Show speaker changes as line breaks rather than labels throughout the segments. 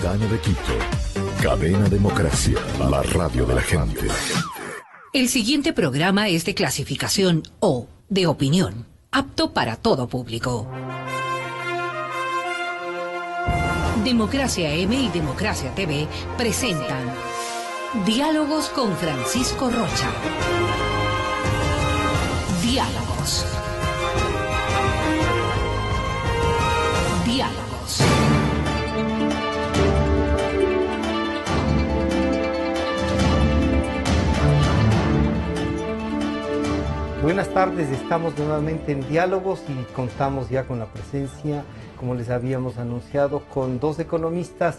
Ciudadano de Quito. Cadena Democracia, la radio de la gente.
El siguiente programa es de clasificación O, de opinión, apto para todo público. Democracia M y Democracia TV presentan Diálogos con Francisco Rocha. Diálogos. Diálogos.
Buenas tardes, estamos nuevamente en Diálogos y contamos ya con la presencia, como les habíamos anunciado, con dos economistas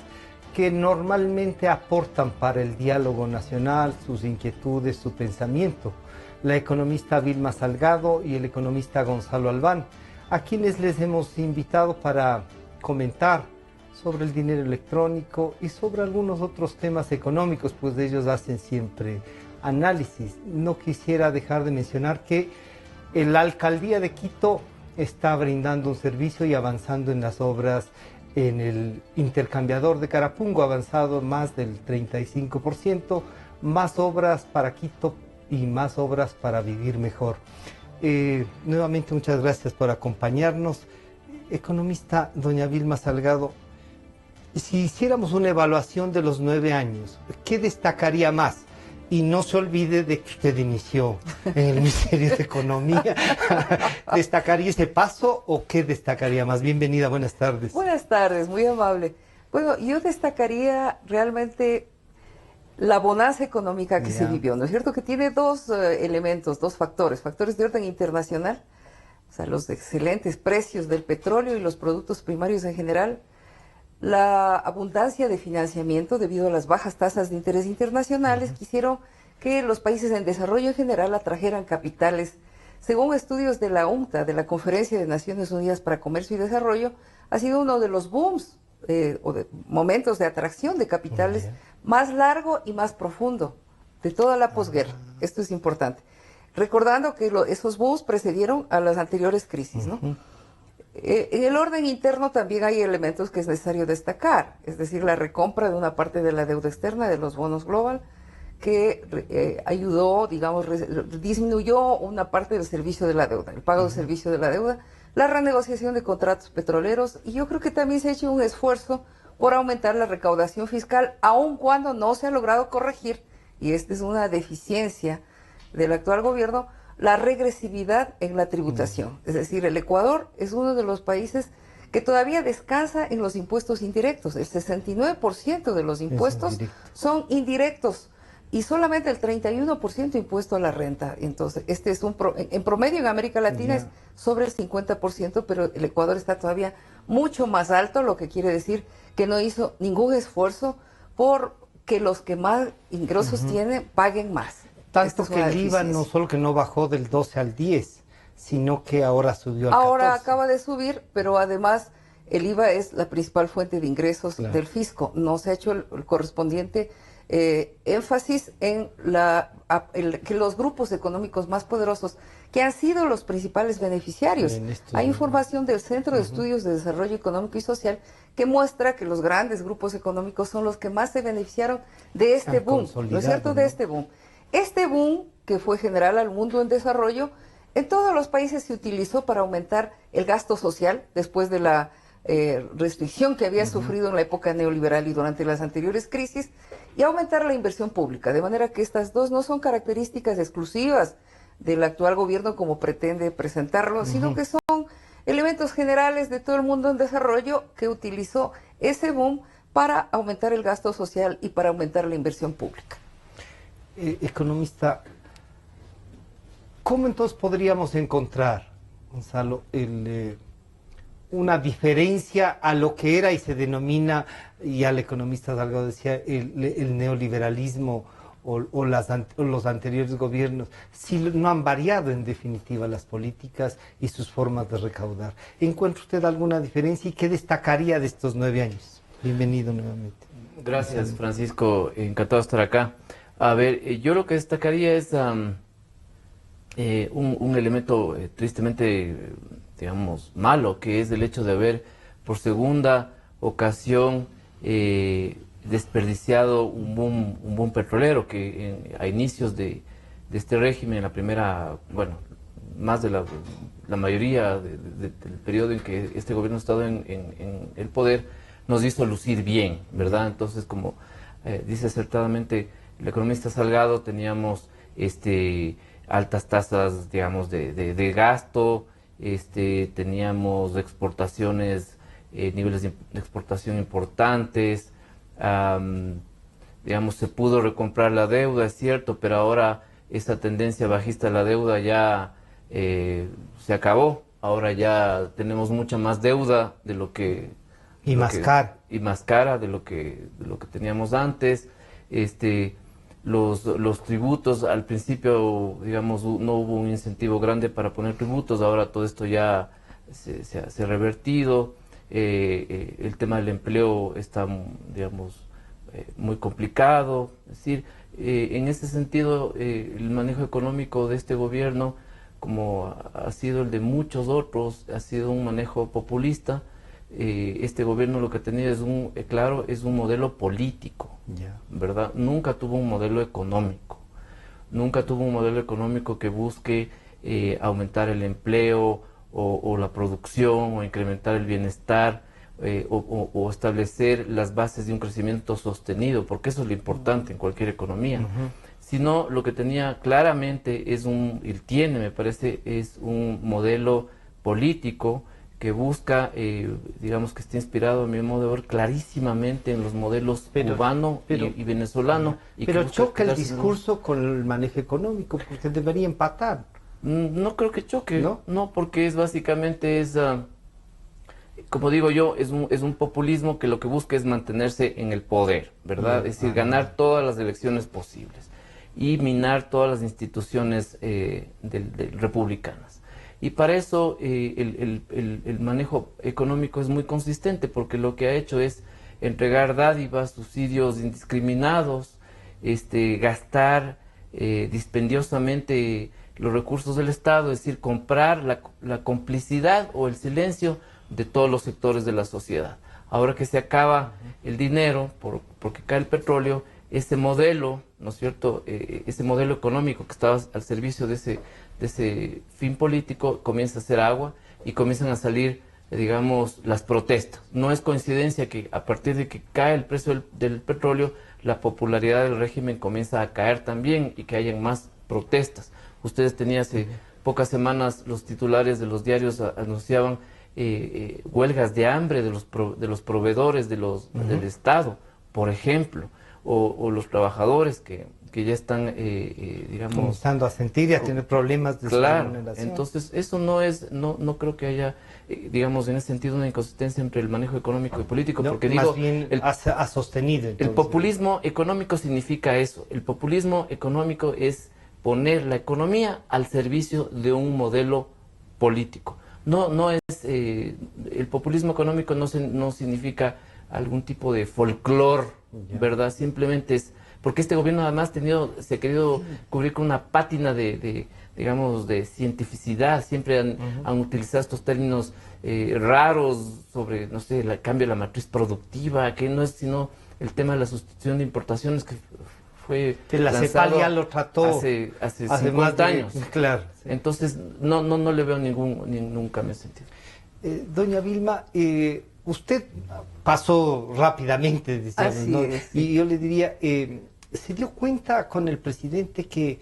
que normalmente aportan para el diálogo nacional sus inquietudes, su pensamiento. La economista Vilma Salgado y el economista Gonzalo Albán, a quienes les hemos invitado para comentar sobre el dinero electrónico y sobre algunos otros temas económicos, pues ellos hacen siempre análisis. No quisiera dejar de mencionar que la Alcaldía de Quito está brindando un servicio y avanzando en las obras en el intercambiador de Carapungo, avanzado más del 35%, más obras para Quito y más obras para vivir mejor. Nuevamente muchas gracias por acompañarnos. Economista doña Vilma Salgado, si hiciéramos una evaluación de los 9 años, ¿qué destacaría más? Y no se olvide de que usted inició en el Ministerio de Economía. ¿Destacaría ese paso o qué destacaría más? Bienvenida, buenas tardes.
Buenas tardes, muy amable. Bueno, yo destacaría realmente la bonanza económica que se vivió, ¿no es cierto? Que tiene dos elementos, dos factores de orden internacional, o sea, los excelentes precios del petróleo y los productos primarios en general, la abundancia de financiamiento debido a las bajas tasas de interés internacionales que hicieron que los países en desarrollo en general atrajeran capitales. Según estudios de la UNCTAD, de la Conferencia de Naciones Unidas para Comercio y Desarrollo, ha sido uno de los booms o de momentos de atracción de capitales más largo y más profundo de toda la posguerra. Esto es importante. Recordando que esos booms precedieron a las anteriores crisis, ¿no? En el orden interno también hay elementos que es necesario destacar, es decir, la recompra de una parte de la deuda externa, de los bonos global, que ayudó, digamos, disminuyó una parte del servicio de la deuda, el pago del servicio de la deuda, la renegociación de contratos petroleros, y yo creo que también se ha hecho un esfuerzo por aumentar la recaudación fiscal, aun cuando no se ha logrado corregir, y esta es una deficiencia del actual gobierno, la regresividad en la tributación. Es decir, el Ecuador es uno de los países que todavía descansa en los impuestos indirectos. El 69% de los impuestos son indirectos y solamente el 31% impuesto a la renta. Entonces, este es en promedio en América Latina es sobre el 50%, pero el Ecuador está todavía mucho más alto, lo que quiere decir que no hizo ningún esfuerzo por que los que más ingresos tienen paguen más.
Tanto que el IVA no solo que no bajó del 12 al 10, sino que ahora subió al 14.
Ahora acaba de subir, pero además el IVA es la principal fuente de ingresos del fisco. No se ha hecho el correspondiente énfasis en que los grupos económicos más poderosos, que han sido los principales beneficiarios. Hay información del Centro de Estudios de Desarrollo Económico y Social que muestra que los grandes grupos económicos son los que más se beneficiaron de este boom, ¿no es cierto? De este boom. Este boom, que fue general al mundo en desarrollo, en todos los países se utilizó para aumentar el gasto social después de la restricción que había sufrido en la época neoliberal y durante las anteriores crisis, y aumentar la inversión pública, de manera que estas dos no son características exclusivas del actual gobierno como pretende presentarlo, sino que son elementos generales de todo el mundo en desarrollo que utilizó ese boom para aumentar el gasto social y para aumentar la inversión pública.
Economista, ¿cómo entonces podríamos encontrar, Gonzalo, una diferencia a lo que era y se denomina, y al economista Salgado decía, el neoliberalismo o los anteriores gobiernos, si no han variado en definitiva las políticas y sus formas de recaudar? ¿Encuentra usted alguna diferencia y qué destacaría de estos 9 años? Bienvenido nuevamente.
Gracias, Francisco, encantado de estar acá. A ver, yo lo que destacaría es un elemento tristemente, digamos, malo, que es el hecho de haber por segunda ocasión desperdiciado un boom petrolero que a inicios de este régimen, en la primera, bueno, más de la mayoría del periodo en que este gobierno ha estado en el poder, nos hizo lucir bien, ¿verdad? Entonces, como dice acertadamente el economista Salgado, teníamos altas tasas, digamos, de gasto, teníamos exportaciones, niveles de exportación importantes, digamos, se pudo recomprar la deuda, es cierto, pero ahora esa tendencia bajista de la deuda ya se acabó. Ahora ya tenemos mucha más deuda de lo que...
Y más cara.
Y más cara de lo que teníamos antes. Los tributos, al principio, digamos, no hubo un incentivo grande para poner tributos, ahora todo esto ya se ha revertido. El tema del empleo está, digamos, muy complicado. Es decir, en ese sentido, el manejo económico de este gobierno, como ha sido el de muchos otros, ha sido un manejo populista. Este gobierno lo que tenía es es un modelo político, ¿verdad? Nunca tuvo un modelo económico, nunca tuvo un modelo económico que busque aumentar el empleo o la producción o incrementar el bienestar o establecer las bases de un crecimiento sostenido, porque eso es lo importante en cualquier economía. Sino lo que tenía claramente me parece, es un modelo político que busca, digamos, que está inspirado, a mi modo de ver, clarísimamente en los modelos cubano y venezolano.
Pero choca el discurso con el manejo económico, porque debería empatar.
No creo que choque, ¿no? Porque básicamente como digo yo, es un populismo que lo que busca es mantenerse en el poder, ¿verdad? Es decir, ganar todas las elecciones posibles y minar todas las instituciones republicanas. Y para eso el manejo económico es muy consistente, porque lo que ha hecho es entregar dádivas, subsidios indiscriminados, gastar dispendiosamente los recursos del Estado, es decir, comprar la complicidad o el silencio de todos los sectores de la sociedad. Ahora que se acaba el dinero, porque cae el petróleo, ese modelo, ¿no es cierto?, ese modelo económico que estaba al servicio de ese fin político comienza a hacer agua y comienzan a salir, digamos, las protestas. No es coincidencia que a partir de que cae el precio del petróleo, la popularidad del régimen comienza a caer también y que hayan más protestas. Ustedes tenían hace pocas semanas, los titulares de los diarios anunciaban huelgas de hambre de los proveedores del Estado, por ejemplo, o los trabajadores que ya están, digamos...
comenzando a sentir y a tener problemas de
remuneración. Entonces, eso no creo que haya, digamos, en ese sentido, una inconsistencia entre el manejo económico y político, porque
más bien ha sostenido. Entonces,
el populismo económico significa eso. El populismo económico es poner la economía al servicio de un modelo político. No es, el populismo económico no significa algún tipo de folclore, ¿verdad? Simplemente es porque este gobierno además se ha querido cubrir con una pátina digamos, de cientificidad. Siempre han utilizado estos términos raros sobre, no sé, el cambio de la matriz productiva, que no es sino el tema de la sustitución de importaciones que fue
que la CEPAL ya lo trató
hace 50 años.
Claro. Sí.
Entonces, no le veo ningún cambio de sentido.
Doña Vilma, usted pasó rápidamente, decíamos, ¿no? Y yo le diría, ¿se dio cuenta con el presidente que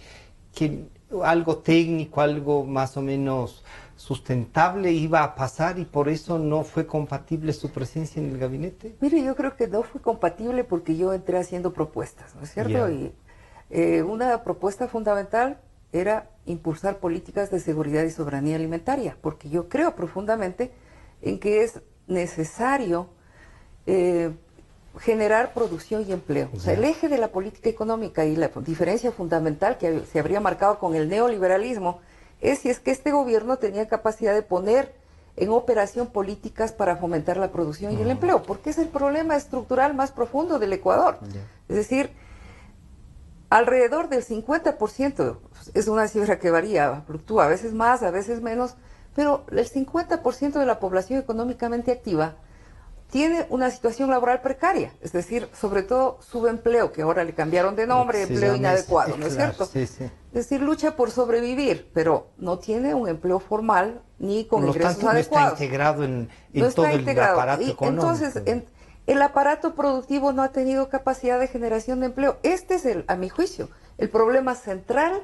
algo técnico, algo más o menos sustentable iba a pasar y por eso no fue compatible su presencia en el gabinete?
Mire, yo creo que no fue compatible porque yo entré haciendo propuestas, ¿no es cierto? Y una propuesta fundamental era impulsar políticas de seguridad y soberanía alimentaria, porque yo creo profundamente en que es necesario generar producción y empleo. O sea, el eje de la política económica y la diferencia fundamental que se habría marcado con el neoliberalismo es si es que este gobierno tenía capacidad de poner en operación políticas para fomentar la producción y el empleo, porque es el problema estructural más profundo del Ecuador. Es decir, alrededor del 50%, es una cifra que varía, fluctúa, a veces más, a veces menos, pero el 50% de la población económicamente activa tiene una situación laboral precaria, es decir, sobre todo subempleo, que ahora le cambiaron de nombre, empleo inadecuado, ¿no es cierto?
Sí, sí.
Es decir, lucha por sobrevivir, pero no tiene un empleo formal ni con ingresos
no
adecuados.
está integrado en
No
todo
está
el
integrado.
aparato
Y
económico.
entonces, el aparato productivo no ha tenido capacidad de generación de empleo. Este es, a mi juicio, el problema central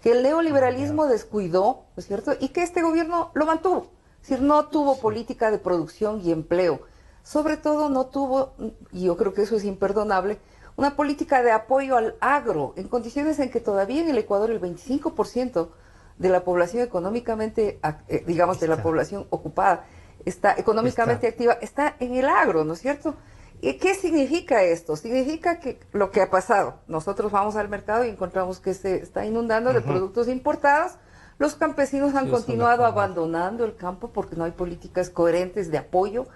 que el neoliberalismo descuidó, ¿no es cierto? Y que este gobierno lo mantuvo. Es decir, no tuvo política de producción y empleo. Sobre todo no tuvo, y yo creo que eso es imperdonable, una política de apoyo al agro, en condiciones en que todavía en el Ecuador el 25% de la población económicamente, digamos, de la población ocupada, está económicamente activa, está en el agro, ¿no es cierto? ¿Y qué significa esto? Significa que lo que ha pasado, nosotros vamos al mercado y encontramos que se está inundando de productos importados, los campesinos han continuado abandonando el campo porque no hay políticas coherentes de apoyo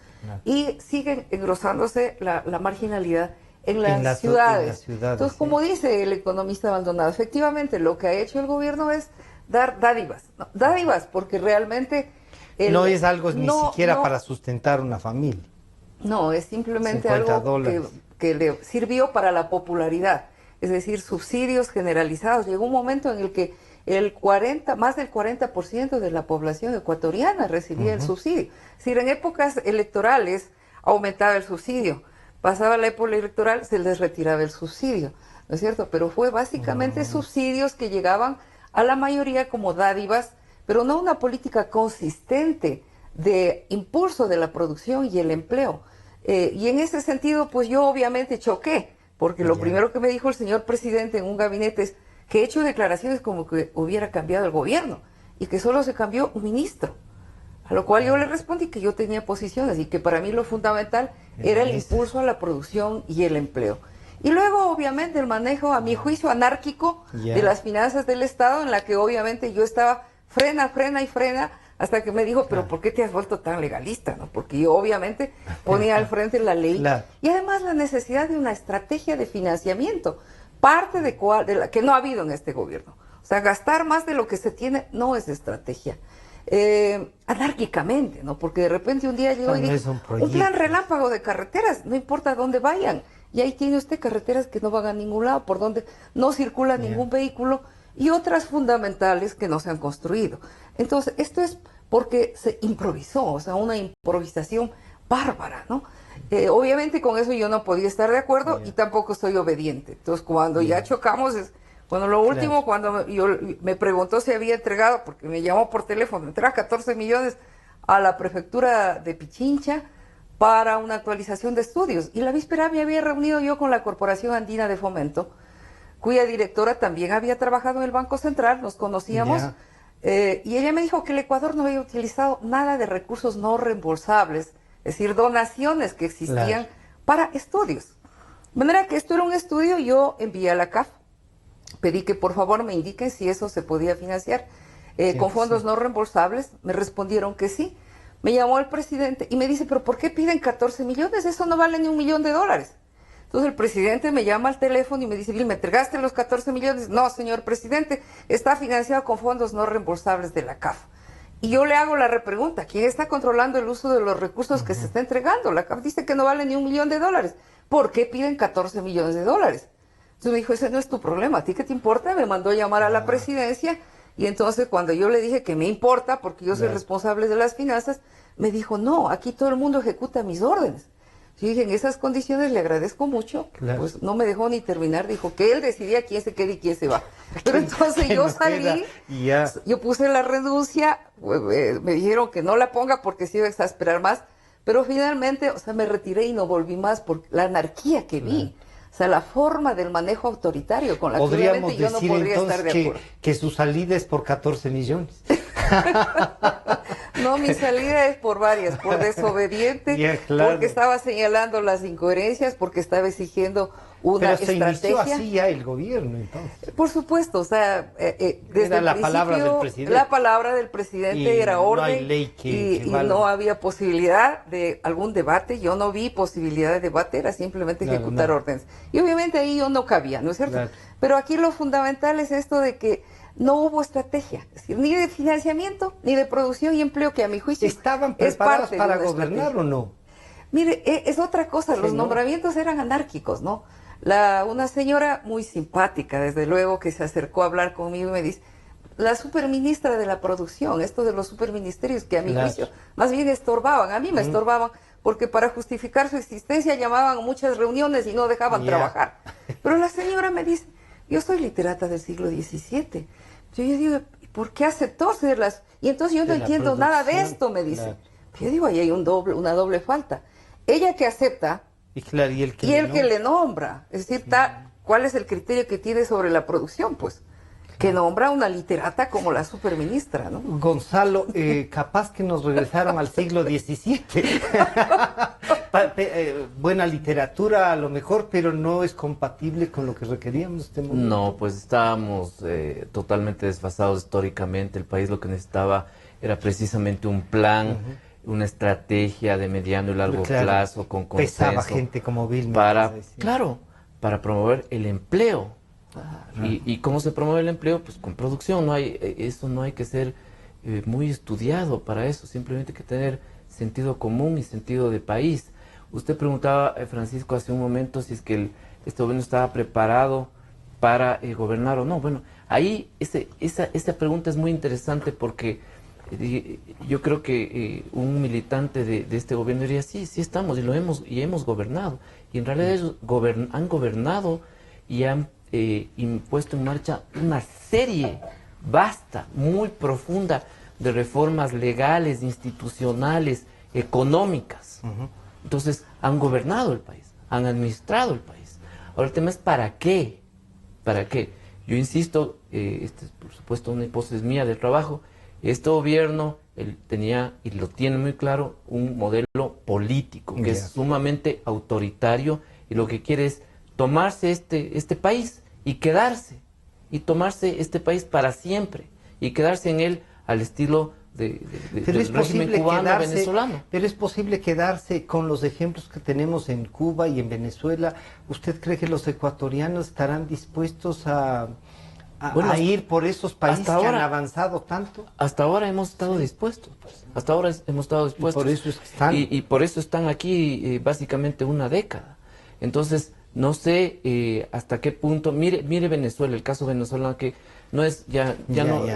y siguen engrosándose la marginalidad en las ciudades. Entonces, como dice el economista Maldonado, efectivamente lo que ha hecho el gobierno es dar dádivas, ¿no? Dádivas porque realmente...
no es algo ni siquiera para sustentar una familia.
No, es simplemente algo que le sirvió para la popularidad, es decir, subsidios generalizados. Llegó un momento en el que más del 40% de la población ecuatoriana recibía el subsidio. Es decir, en épocas electorales aumentaba el subsidio, pasaba la época electoral, se les retiraba el subsidio, ¿no es cierto? Pero fue básicamente subsidios que llegaban a la mayoría como dádivas, pero no una política consistente de impulso de la producción y el empleo. Y en ese sentido, pues yo obviamente choqué, porque lo primero que me dijo el señor presidente en un gabinete es que he hecho declaraciones como que hubiera cambiado el gobierno y que solo se cambió un ministro. A lo cual yo le respondí que yo tenía posiciones y que para mí lo fundamental era el impulso a la producción y el empleo. Y luego, obviamente, el manejo, a mi juicio, anárquico de las finanzas del Estado, en la que obviamente yo estaba frena, hasta que me dijo, pero ¿por qué te has vuelto tan legalista? ¿No? Porque yo obviamente ponía al frente la ley y además la necesidad de una estrategia de financiamiento, parte de la que no ha habido en este gobierno. O sea, gastar más de lo que se tiene no es estrategia. Anárquicamente, ¿no? Porque de repente un día llegó y dijo, un plan relámpago de carreteras, no importa dónde vayan. Y ahí tiene usted carreteras que no van a ningún lado, por donde no circula ningún vehículo, y otras fundamentales que no se han construido. Entonces, esto es porque se improvisó, o sea, una improvisación bárbara, ¿no? Obviamente con eso yo no podía estar de acuerdo y tampoco soy obediente. Entonces, cuando ya chocamos, bueno, lo último, cuando me preguntó si había entregado, porque me llamó por teléfono, entrega 14 millones a la prefectura de Pichincha para una actualización de estudios. Y la víspera me había reunido yo con la Corporación Andina de Fomento, cuya directora también había trabajado en el Banco Central, nos conocíamos, y ella me dijo que el Ecuador no había utilizado nada de recursos no reembolsables, es decir, donaciones que existían para estudios. De manera que esto era un estudio, yo envié a la CAF, pedí que por favor me indiquen si eso se podía financiar con fondos no reembolsables, me respondieron que sí. Me llamó el presidente y me dice, pero ¿por qué piden 14 millones? Eso no vale ni $1 millón. Entonces el presidente me llama al teléfono y me dice, ¿me entregaste los 14 millones? No, señor presidente, está financiado con fondos no reembolsables de la CAF. Y yo le hago la repregunta, ¿quién está controlando el uso de los recursos que se está entregando? La CAF dice que no vale ni $1 millón. ¿Por qué piden 14 millones de dólares? Entonces me dijo, ese no es tu problema, ¿a ti qué te importa? Me mandó a llamar a la presidencia y entonces cuando yo le dije que me importa, porque yo soy responsable de las finanzas, me dijo, no, aquí todo el mundo ejecuta mis órdenes. Yo dije, en esas condiciones le agradezco mucho, pues no me dejó ni terminar, dijo que él decidía quién se queda y quién se va. Pero entonces yo salí, yo puse la renuncia, me dijeron que no la ponga porque se iba a exasperar más, pero finalmente, o sea, me retiré y no volví más por la anarquía que vi. O sea, la forma del manejo autoritario con la que obviamente yo no podría estar de acuerdo.
Que su salida es por 14 millones.
No, mi salida es por varias, por desobediente, porque estaba señalando las incoherencias, porque estaba exigiendo una estrategia. Pero se inició así ya el gobierno, entonces. Por supuesto, o sea, desde el principio, la palabra del presidente era orden, no hay ley y no había posibilidad de algún debate, yo no vi posibilidad de debate, era simplemente ejecutar órdenes. Y obviamente ahí yo no cabía, ¿no es cierto? Pero aquí lo fundamental es esto de que no hubo estrategia, es decir, ni de financiamiento, ni de producción y empleo, que a mi juicio
¿estaban preparados para gobernar o no?
Mire, es otra cosa, los nombramientos eran anárquicos, ¿no? Una señora muy simpática, desde luego, que se acercó a hablar conmigo y me dice, la superministra de la producción, esto de los superministerios que a mi juicio más bien estorbaban, a mí me estorbaban, porque para justificar su existencia llamaban a muchas reuniones y no dejaban trabajar. Pero la señora me dice, yo soy literata del siglo XVII. Yo digo, ¿por qué aceptó serlas? Y entonces yo no entiendo nada de esto, me dice. Yo digo, ahí hay una doble falta. Ella que acepta y el que le nombra. Es decir, ¿cuál es el criterio que tiene sobre la producción? Pues que nombra una literata como la superministra, ¿no?
Gonzalo, capaz que nos regresaron al siglo XVII. Buena literatura a lo mejor, pero no es compatible con lo que requeríamos en este momento.
No, pues estábamos totalmente desfasados históricamente. El país lo que necesitaba era precisamente un plan, una estrategia de mediano y largo plazo con consenso. Pesaba
gente como Vilma.
Para promover el empleo. ¿Y cómo se promueve el empleo? Pues con producción. Eso no hay que ser muy estudiado para eso. Simplemente hay que tener sentido común y sentido de país. Usted preguntaba, Francisco, hace un momento si es que este gobierno estaba preparado para gobernar o no. Bueno, ahí esa pregunta es muy interesante porque yo creo que un militante de este gobierno diría, sí estamos y hemos gobernado. Y en realidad ellos han gobernado y han impuesto en marcha una serie vasta, muy profunda de reformas legales, institucionales, económicas. Entonces, han gobernado el país, han administrado el país. Ahora el tema es ¿para qué? ¿Para qué? Yo insisto, esta es por supuesto una hipótesis mía del trabajo, este gobierno tenía, y lo tiene muy claro, un modelo político, que es sumamente autoritario, y lo que quiere es tomarse este país y quedarse, y tomarse este país para siempre, y quedarse en él al estilo del régimen cubano, venezolano.
Pero es posible quedarse con los ejemplos que tenemos en Cuba y en Venezuela. ¿Usted cree que los ecuatorianos estarán dispuestos a ir por esos países que han avanzado tanto?
Hasta ahora hemos estado dispuestos, pues. Hasta ahora hemos estado dispuestos. Y por eso están aquí básicamente una década. Entonces, no sé hasta qué punto, mire Venezuela, el caso venezolano, que no es ya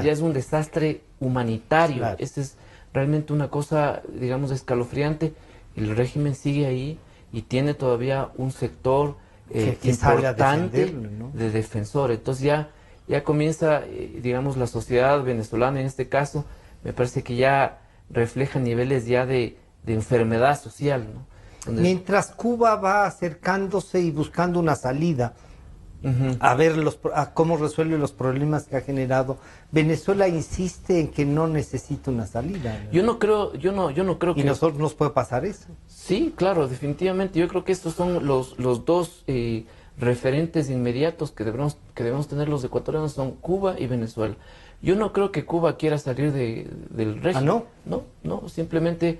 es un desastre humanitario. Esa es realmente una cosa, digamos, escalofriante. El régimen sigue ahí y tiene todavía un sector importante de defensores. Entonces ya comienza, digamos, la sociedad venezolana en este caso, me parece que ya refleja niveles ya de enfermedad social, ¿no?
Mientras Cuba va acercándose y buscando una salida, a ver cómo resuelve los problemas que ha generado, Venezuela insiste en que no necesita una salida, ¿no?
Yo no creo que...
¿Y nosotros nos puede pasar eso?
Sí, claro, definitivamente. Yo creo que estos son los dos referentes inmediatos que debemos tener los ecuatorianos, son Cuba y Venezuela. Yo no creo que Cuba quiera salir del régimen. No, simplemente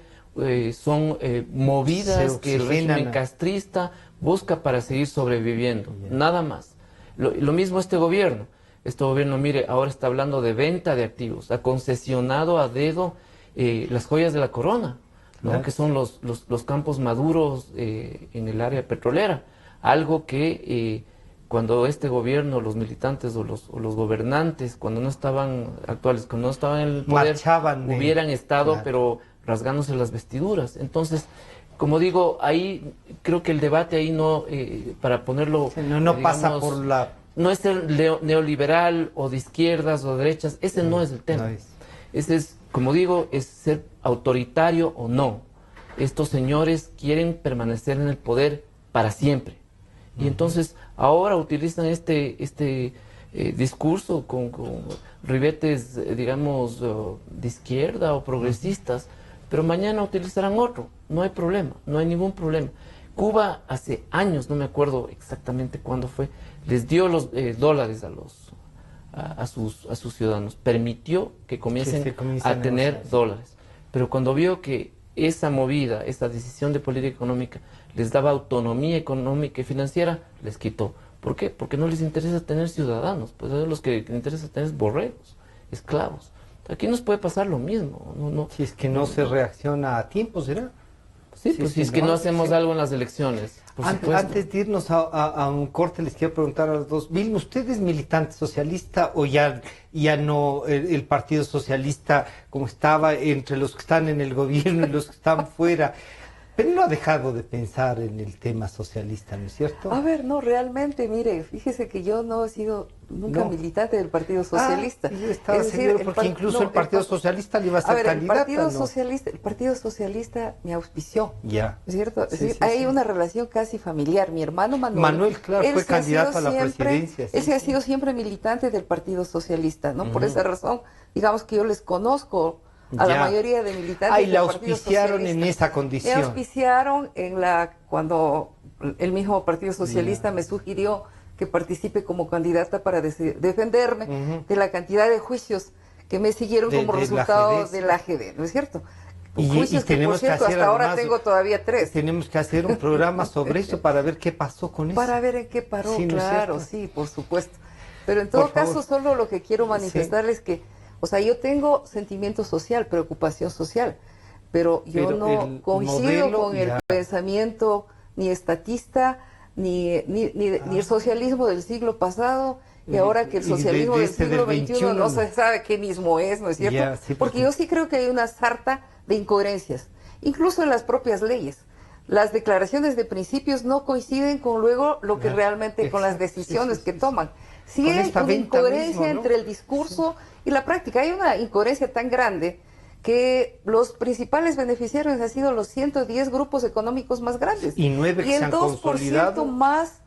son movidas que el régimen castrista busca para seguir sobreviviendo, nada más. Lo mismo este gobierno, mire, ahora está hablando de venta de activos, ha concesionado a dedo las joyas de la corona, ¿no? Que son los campos maduros en el área petrolera, algo que cuando este gobierno, los militantes o los gobernantes, cuando no estaban en el poder, hubieran estado, pero rasgándose las vestiduras. Entonces, como digo, ahí creo que el debate ahí no, para ponerlo...
No pasa por la...
No es ser neoliberal o de izquierdas o de derechas, ese no es el tema. Ese es, como digo, es ser autoritario o no. Estos señores quieren permanecer en el poder para siempre. Y entonces ahora utilizan este discurso con ribetes, digamos, de izquierda o progresistas, pero mañana utilizarán otro, no hay problema, no hay ningún problema. Cuba hace años, no me acuerdo exactamente cuándo fue, les dio los dólares a sus ciudadanos, permitió que comiencen a tener dólares, pero cuando vio que esa movida, esa decisión de política económica les daba autonomía económica y financiera, les quitó. ¿Por qué? Porque no les interesa tener ciudadanos, pues a los que les interesa tener borregos, esclavos. Aquí nos puede pasar lo mismo.
Si es que no se reacciona a tiempo, ¿será?
Sí, pues si es que no hacemos algo en las elecciones, por supuesto.
Antes de irnos a un corte, les quiero preguntar a los dos. Vilma, ¿usted es militante socialista o ya no el Partido Socialista como estaba entre los que están en el gobierno y los que están fuera? Pero no ha dejado de pensar en el tema socialista, ¿no es cierto?
A ver, no, realmente, mire, fíjese que yo no he sido nunca militante del Partido Socialista.
Yo estaba seguro porque incluso el Partido Socialista le iba a ser candidata,
el Partido Socialista me auspició,
ya.
¿no es cierto?
Sí, sí,
hay una relación casi familiar. Mi hermano
Manuel, claro, fue candidato a la presidencia.
Él se ha sido siempre militante del Partido Socialista, ¿no? Por esa razón, digamos que yo les conozco a la mayoría de militantes.
Y la auspiciaron en esa condición.
Me auspiciaron cuando el mismo Partido Socialista me sugirió que participe como candidata para defenderme de la cantidad de juicios que me siguieron como resultado de la AGD, ¿no es cierto? Juicios que, por cierto, hasta ahora tengo todavía 3.
Tenemos que hacer un programa sobre eso para ver qué pasó con eso.
Para ver en qué paró,
sí,
claro, sí, por supuesto. Pero en todo caso, solo lo que quiero manifestarles es que, o sea, yo tengo sentimiento social, preocupación social, pero yo no coincido con el pensamiento ni estatista, ni el socialismo del siglo pasado, y ahora que el socialismo del siglo XXI no se sabe qué mismo es, ¿no es cierto? Porque yo sí creo que hay una sarta de incoherencias, incluso en las propias leyes. Las declaraciones de principios no coinciden con luego lo que realmente, con las decisiones que toman. Sí hay una incoherencia entre el discurso y la práctica. Hay una incoherencia tan grande que los principales beneficiarios han sido los 110 grupos económicos más grandes.
Y 9 que se han consolidado.
El 2% más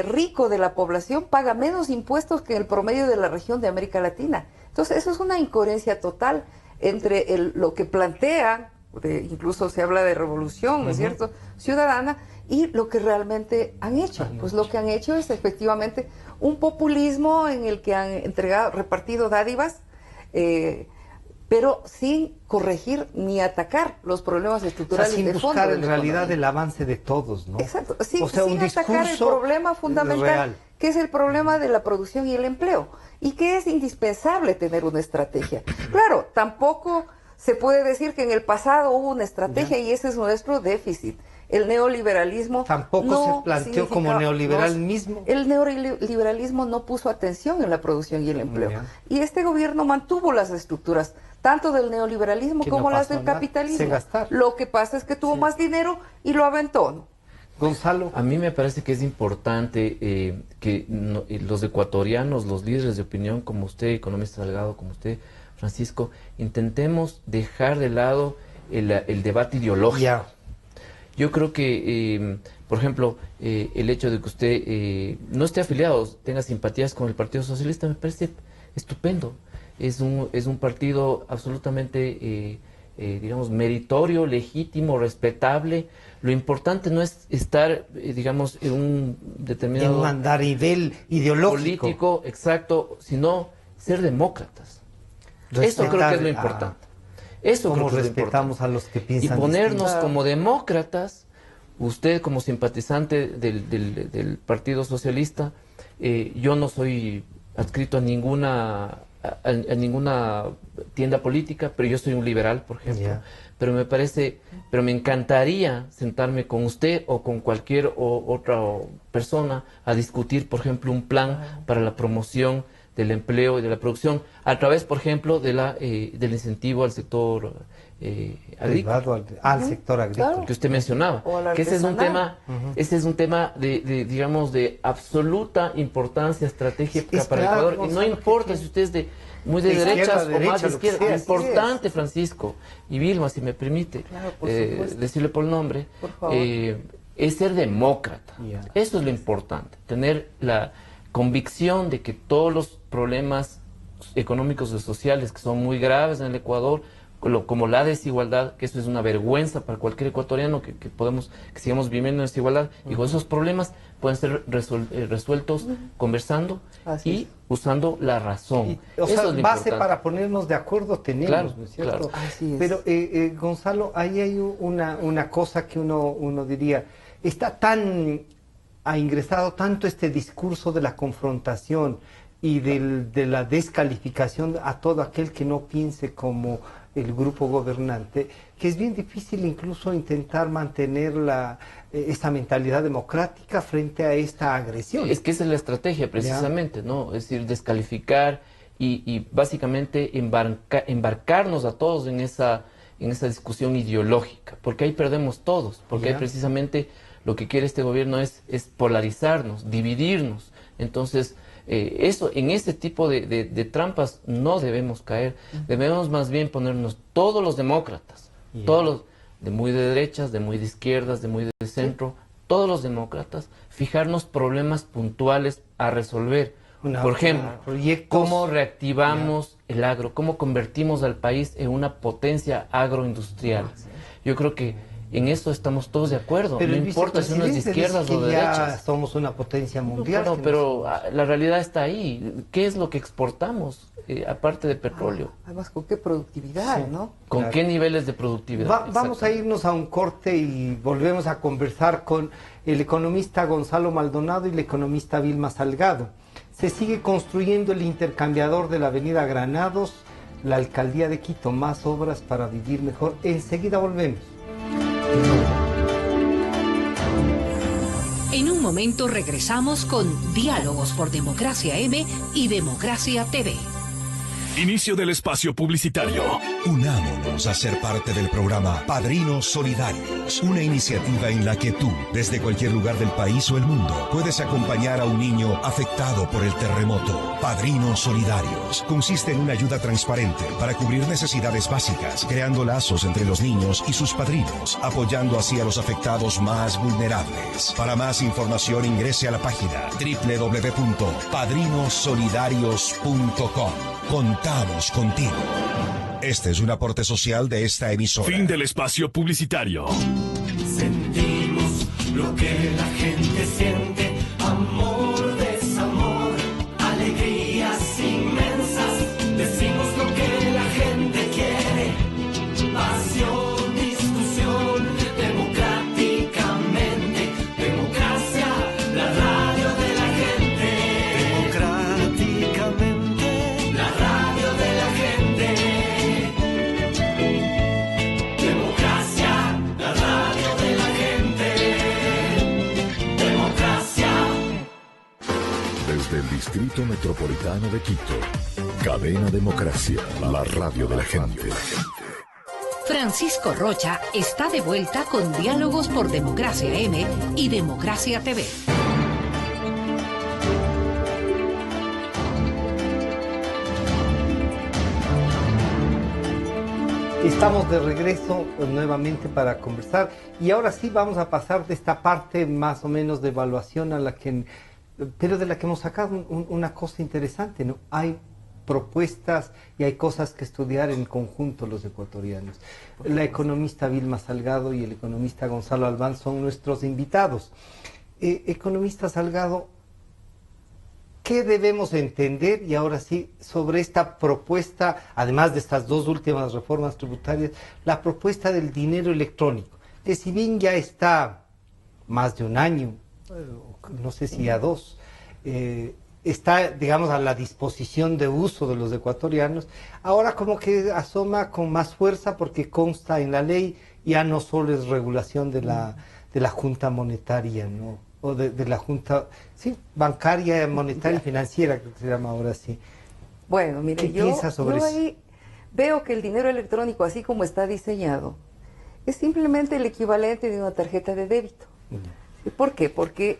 rico de la población paga menos impuestos que el promedio de la región de América Latina. Entonces, eso es una incoherencia total entre lo que plantean, incluso se habla de revolución, ¿no es cierto?, ciudadana, y lo que realmente han hecho. Pues lo que han hecho es efectivamente un populismo en el que han repartido dádivas, pero sin corregir ni atacar los problemas estructurales de fondo.
Sin buscar en realidad el avance de todos, ¿no?
Exacto, sin
un
atacar el problema fundamental, que es el problema de la producción y el empleo, y que es indispensable tener una estrategia. Claro, tampoco se puede decir que en el pasado hubo una estrategia y ese es nuestro déficit. El neoliberalismo
tampoco se planteó como neoliberal mismo.
El neoliberalismo no puso atención en la producción y el empleo. Y este gobierno mantuvo las estructuras, tanto del neoliberalismo como las del capitalismo. Lo que pasa es que tuvo más dinero y lo aventó, ¿no?
Gonzalo.
A mí me parece que es importante que los ecuatorianos, los líderes de opinión como usted, economista Salgado, como usted, Francisco, intentemos dejar de lado el debate ideológico. Yo creo que, por ejemplo, el hecho de que usted no esté afiliado, tenga simpatías con el Partido Socialista, me parece estupendo. Es un partido absolutamente, digamos, meritorio, legítimo, respetable. Lo importante no es estar, digamos, en un determinado...
En un nivel ideológico.
Político, exacto, sino ser demócratas. Eso creo que es lo importante. Eso
como respetamos a los que piensan
y ponernos distinto. Como demócratas, usted como simpatizante del Partido Socialista, yo no soy adscrito a ninguna tienda política, pero yo soy un liberal, por ejemplo. Pero me encantaría sentarme con usted o con cualquier otra persona a discutir, por ejemplo, un plan para la promoción del empleo y de la producción, a través, por ejemplo, del incentivo al sector agrícola.
Al sector agrícola.
Claro.
Que usted mencionaba. Que ese es un tema digamos, de absoluta importancia estratégica para el Ecuador. Y no importa si usted es muy de derechas o más de izquierda. Importante, Francisco y Vilma, si me permite decirle por el nombre,
por favor.
Es ser demócrata. Eso es lo importante. Tener la convicción de que todos los problemas económicos y sociales que son muy graves en el Ecuador, como la desigualdad, que eso es una vergüenza para cualquier ecuatoriano, que sigamos viviendo en desigualdad, y con esos problemas pueden ser resueltos conversando y usando la razón.
O sea, base para ponernos de acuerdo tenemos, ¿no es cierto?
Así es.
Pero, Gonzalo, ahí hay una cosa que uno diría, ha ingresado tanto este discurso de la confrontación y de la descalificación a todo aquel que no piense como el grupo gobernante, que es bien difícil incluso intentar mantener esa mentalidad democrática frente a esta agresión.
Es que esa es la estrategia precisamente, ¿no? Es decir, descalificar y básicamente embarcarnos a todos en esa discusión ideológica, porque ahí perdemos todos, porque ahí precisamente lo que quiere este gobierno es polarizarnos, dividirnos. Entonces, en ese tipo de trampas no debemos caer, debemos más bien ponernos todos los demócratas, todos los de muy de derechas, de muy de izquierdas, de muy de centro, todos los demócratas, fijarnos problemas puntuales a resolver. Por ejemplo, ¿cómo reactivamos el agro? ¿Cómo convertimos al país en una potencia agroindustrial? Yo creo que en eso estamos todos de acuerdo.
Pero
no importa si uno es de izquierdas o de derechas.
Somos una potencia mundial.
Bueno, pero la realidad está ahí. ¿Qué es lo que exportamos, aparte de petróleo?
Además, ¿con qué productividad, no?
¿Con qué niveles de productividad?
Vamos a irnos a un corte y volvemos a conversar con el economista Gonzalo Maldonado y la economista Vilma Salgado. Se sigue construyendo el intercambiador de la avenida Granados, la alcaldía de Quito, más obras para vivir mejor. Enseguida volvemos.
En un momento regresamos con Diálogos por Democracia M y Democracia TV.
Inicio del espacio publicitario.
Unámonos a ser parte del programa Padrinos Solidarios, una iniciativa en la que tú, desde cualquier lugar del país o el mundo, puedes acompañar a un niño afectado por el terremoto. Padrinos Solidarios consiste en una ayuda transparente para cubrir necesidades básicas, creando lazos entre los niños y sus padrinos, apoyando así a los afectados más vulnerables. Para más información ingrese a la página www.padrinosolidarios.com. Contamos contigo. Este es un aporte social de esta emisora.
Fin del espacio publicitario.
Sentimos lo que la gente siente, amor, desamor, alegrías inmensas. Decimos lo que la gente quiere, pasión, discusión, democráticamente, democracia, la radio de la gente. Democráticamente, la radio de la gente. Democracia, la radio de la gente. Democracia.
Desde el Distrito Metropolitano de Quito, Cadena Democracia, la radio de la gente.
Francisco Rocha está de vuelta con Diálogos por Democracia M y Democracia TV.
Estamos de regreso nuevamente para conversar y ahora sí vamos a pasar de esta parte más o menos de evaluación pero de la que hemos sacado una cosa interesante, ¿no? Hay propuestas y hay cosas que estudiar en conjunto los ecuatorianos. La economista Vilma Salgado y el economista Gonzalo Albán son nuestros invitados. Economista Salgado, ¿qué debemos entender, y ahora sí, sobre esta propuesta, además de estas dos últimas reformas tributarias, la propuesta del dinero electrónico, que si bien ya está más de un año, no sé si a dos, está, digamos, a la disposición de uso de los ecuatorianos, ahora como que asoma con más fuerza porque consta en la ley, ya no solo es regulación de la Junta Monetaria, ¿no? O de la Junta, sí, bancaria, monetaria y financiera, creo que se llama ahora sí.
Bueno, mire, yo
sobre eso?
ahí veo que el dinero electrónico, así como está diseñado, es simplemente el equivalente de una tarjeta de débito. ¿Por qué? Porque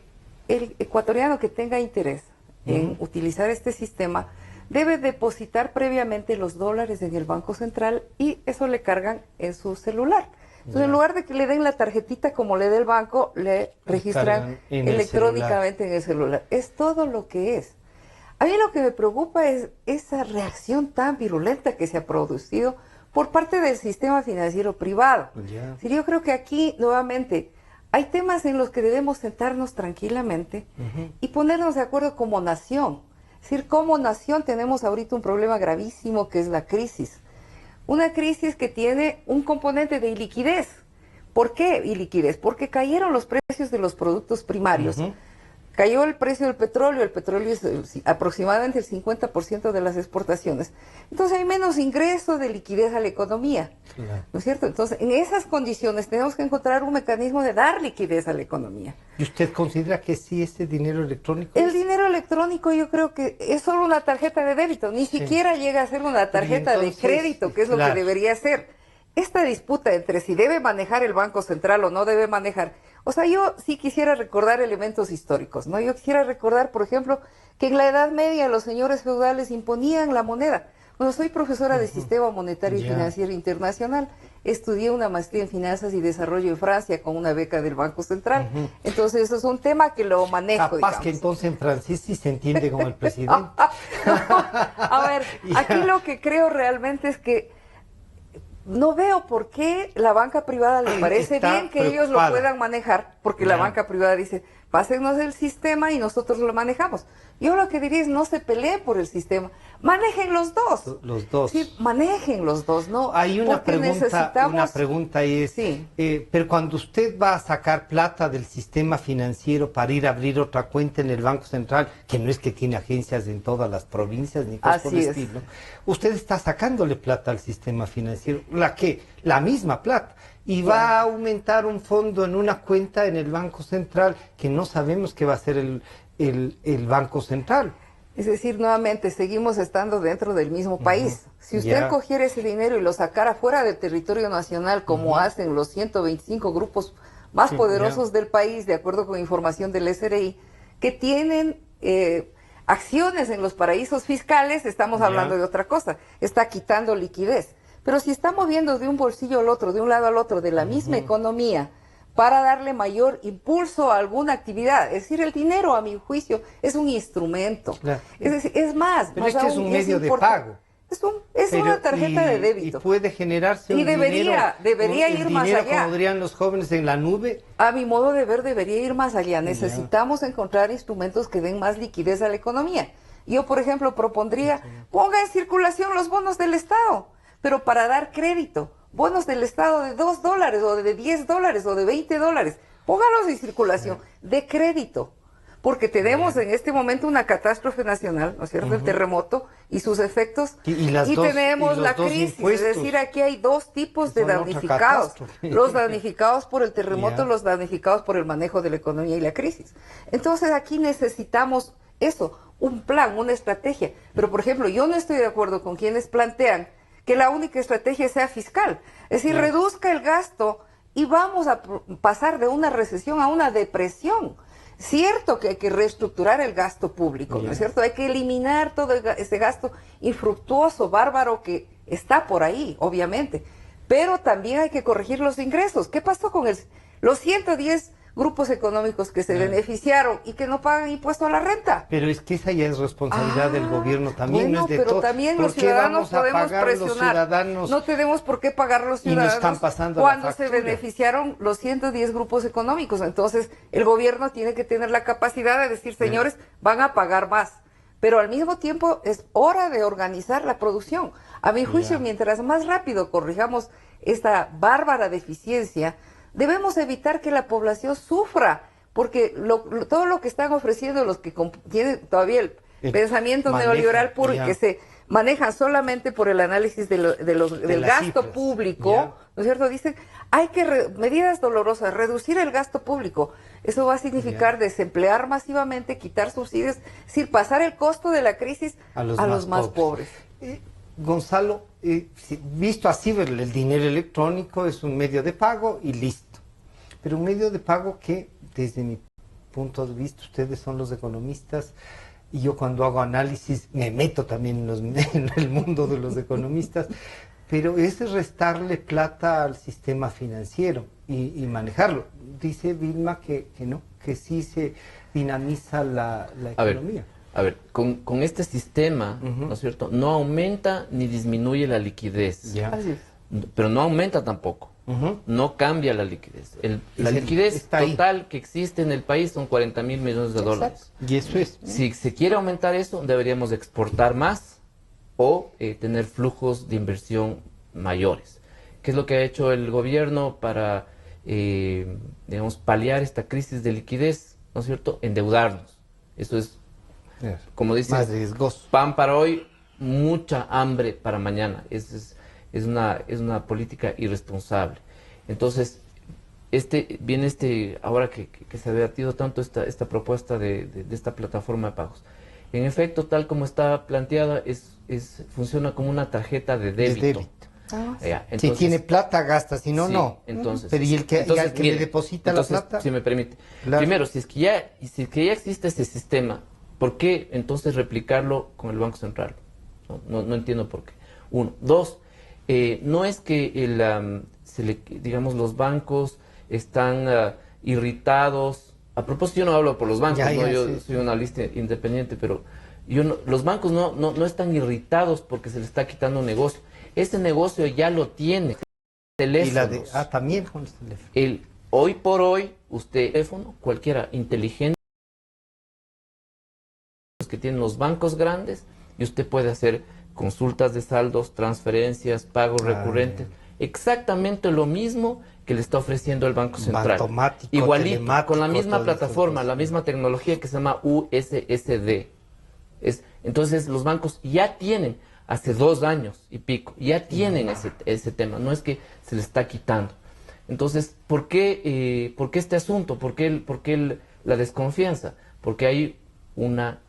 el ecuatoriano que tenga interés en utilizar este sistema debe depositar previamente los dólares en el Banco Central y eso le cargan en su celular. Entonces, en lugar de que le den la tarjetita como le dé el banco, le registran electrónicamente en el celular. Es todo lo que es. A mí lo que me preocupa es esa reacción tan virulenta que se ha producido por parte del sistema financiero privado. Sí, yo creo que aquí, nuevamente, hay temas en los que debemos sentarnos tranquilamente y ponernos de acuerdo como nación. Es decir, como nación tenemos ahorita un problema gravísimo que es la crisis. Una crisis que tiene un componente de iliquidez. ¿Por qué iliquidez? Porque cayeron los precios de los productos primarios cayó el precio del petróleo. El petróleo es aproximadamente el 50% de las exportaciones. Entonces hay menos ingreso de liquidez a la economía,
Claro.
¿no es cierto? Entonces, en esas condiciones tenemos que encontrar un mecanismo de dar liquidez a la economía.
¿Y usted considera que sí este dinero electrónico?
El dinero electrónico yo creo que es solo una tarjeta de débito, ni siquiera llega a ser una tarjeta
entonces,
de crédito, que es lo
claro.
que debería ser. Esta disputa entre si debe manejar el Banco Central o no debe manejar, o sea, yo sí quisiera recordar elementos históricos, ¿no? Yo quisiera recordar, por ejemplo, que en la Edad Media los señores feudales imponían la moneda. Bueno, soy profesora de Sistema Monetario y
Ya.
Financiero Internacional, estudié una maestría en Finanzas y Desarrollo en Francia con una beca del Banco Central, entonces eso es un tema que lo manejo,
Capaz
digamos.
que entonces en francés sí se entiende como el presidente.
A ver, aquí lo que creo realmente es que no veo por qué la banca privada le parece
Está
bien que ellos lo
preocupada.
puedan manejar, porque la
Ya.
banca privada dice, pásennos el sistema y nosotros lo manejamos. Yo lo que diría es, no se peleen por el sistema, manejen los dos.
Los dos.
Sí, manejen los dos, ¿no?
Hay una
Porque
pregunta,
necesitamos-
una pregunta y es,
Sí.
pero cuando usted va a sacar plata del sistema financiero para ir a abrir otra cuenta en el Banco Central, que no es que tiene agencias en todas las provincias ni cosas por el
Así es.
estilo, usted está sacándole plata al sistema financiero, la misma plata, y va a aumentar un fondo en una cuenta en el Banco Central que no sabemos qué va a hacer el Banco Central.
Es decir, nuevamente, seguimos estando dentro del mismo país. Si usted
Ya.
cogiera ese dinero y lo sacara fuera del territorio nacional, como hacen los 125 grupos más
Sí,
poderosos del país, de acuerdo con información del SRI, que tienen acciones en los paraísos fiscales, estamos
Ya.
hablando de otra cosa. Está quitando liquidez. Pero si está moviendo de un bolsillo al otro, de un lado al otro, de la misma economía, para darle mayor impulso a alguna actividad. Es decir, el dinero, a mi juicio, es un instrumento.
Claro.
Es decir, es más.
Pero
más
es que es
aún,
un
y
medio de
importante.
pago.
Es
Pero,
una tarjeta de
y
débito.
puede generarse
Y
un
debería
dinero,
ir más
dinero,
allá.
como dirían los jóvenes, en la nube.
A mi modo de ver, debería ir más allá. Necesitamos encontrar instrumentos que den más liquidez a la economía. Yo, por ejemplo, propondría, ponga en circulación los bonos del Estado, pero para dar crédito. Bonos del Estado de $2 o de $10 o de $20. Póngalos en circulación de crédito. Porque tenemos en este momento una catástrofe nacional, ¿no es cierto? El terremoto y sus efectos.
Y
tenemos
los
la
dos
crisis.
impuestos.
Es decir, aquí hay dos tipos de
Son otra
damnificados.
catástrofe.
Los damnificados por el terremoto,
Ya.
los damnificados por el manejo de la economía y la crisis. Entonces aquí necesitamos eso, un plan, una estrategia. Pero, por ejemplo, yo no estoy de acuerdo con quienes plantean que la única estrategia sea fiscal. Es decir, reduzca el gasto y vamos a pasar de una recesión a una depresión. Cierto que hay que reestructurar el gasto público, ¿no es cierto? Hay que eliminar todo ese gasto infructuoso, bárbaro que está por ahí, obviamente. Pero también hay que corregir los ingresos. ¿Qué pasó con los 110 grupos económicos que se beneficiaron y que no pagan impuesto a la renta?
Pero es que esa ya es responsabilidad del gobierno también,
Bueno,
no es de
pero
todo.
también
¿Por
los
qué
ciudadanos
vamos a
podemos
pagar los
presionar.
ciudadanos?
No tenemos por qué pagar los
Y nos
ciudadanos
están pasando la
cuando se
factura.
beneficiaron los 110 grupos económicos. Entonces, el gobierno tiene que tener la capacidad de decir, señores, van a pagar más. Pero al mismo tiempo es hora de organizar la producción. A mi juicio, mientras más rápido corrijamos esta bárbara deficiencia, debemos evitar que la población sufra, porque todo lo que están ofreciendo los que tienen todavía el pensamiento
manejan,
neoliberal puro
ya.
y que se manejan solamente por el análisis del
las
gasto
cifras,
público,
ya.
¿no es cierto? Dicen, hay que, medidas dolorosas, reducir el gasto público. Eso va a significar desemplear masivamente, quitar subsidios, es decir, pasar el costo de la crisis a los más pobres.
Gonzalo, visto así, el dinero electrónico es un medio de pago y listo. Pero un medio de pago que, desde mi punto de vista, ustedes son los economistas, y yo cuando hago análisis me meto también en el mundo de los economistas, pero es restarle plata al sistema financiero y manejarlo. Dice Vilma que no, que sí se dinamiza la economía.
A ver, con este sistema, ¿no es cierto? No aumenta ni disminuye la liquidez,
Ya.
Así es.
pero no aumenta tampoco. No cambia la liquidez. La liquidez
está ahí.
total que existe en el país son 40.000 millones de dólares.
Y eso es.
Si se quiere aumentar eso, deberíamos exportar más o tener flujos de inversión mayores. ¿Qué es lo que ha hecho el gobierno para, digamos, paliar esta crisis de liquidez? ¿no es cierto?, endeudarnos. Eso es, como dice,
más riesgoso.
Pan para hoy, mucha hambre para mañana. Es una política irresponsable. Entonces, ahora que se ha debatido tanto esta propuesta de esta plataforma de pagos. En efecto, tal como está planteada, funciona como una tarjeta de débito.
Entonces, si tiene plata, gasta, si no,
sí,
no.
Entonces,
pero ¿y el que
mire,
le deposita la plata?
Si me permite.
Claro.
Primero, si es que ya existe este sistema, ¿por qué entonces replicarlo con el Banco Central? No entiendo por qué. Uno. Dos, no es que digamos, los bancos están irritados. A propósito, yo no hablo por los bancos, yo soy una lista independiente, pero los bancos no están irritados porque se les está quitando un negocio. Ese negocio ya lo tiene. Teléfonos.
También con los teléfonos.
Hoy por hoy, usted, teléfono, cualquiera inteligente que tienen los bancos grandes, y usted puede hacer consultas de saldos, transferencias, pagos recurrentes. Exactamente lo mismo que le está ofreciendo el Banco Central.
Automático,
igualito, con la misma plataforma, la misma tecnología que se llama USSD. Entonces los bancos ya tienen, hace 2 años y pico, ya tienen ese tema, no es que se le está quitando. Entonces, ¿por qué este asunto? ¿Por qué la desconfianza? Porque hay una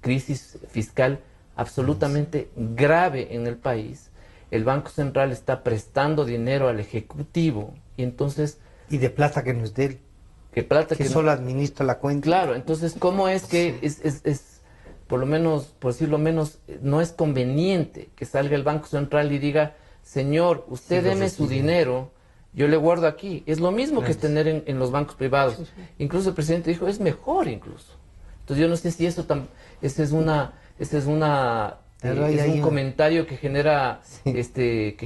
crisis fiscal absolutamente grave en el país. El Banco Central está prestando dinero al Ejecutivo y entonces...
Y de plata que no es de él. Que solo administra la cuenta.
Claro, entonces, ¿cómo es que es por lo menos, por decirlo menos, no es conveniente que salga el Banco Central y diga, señor, usted deme su dinero, yo le guardo aquí? Es lo mismo que es tener en los bancos privados. Incluso el presidente dijo, es mejor incluso. Entonces yo no sé si ese es un comentario que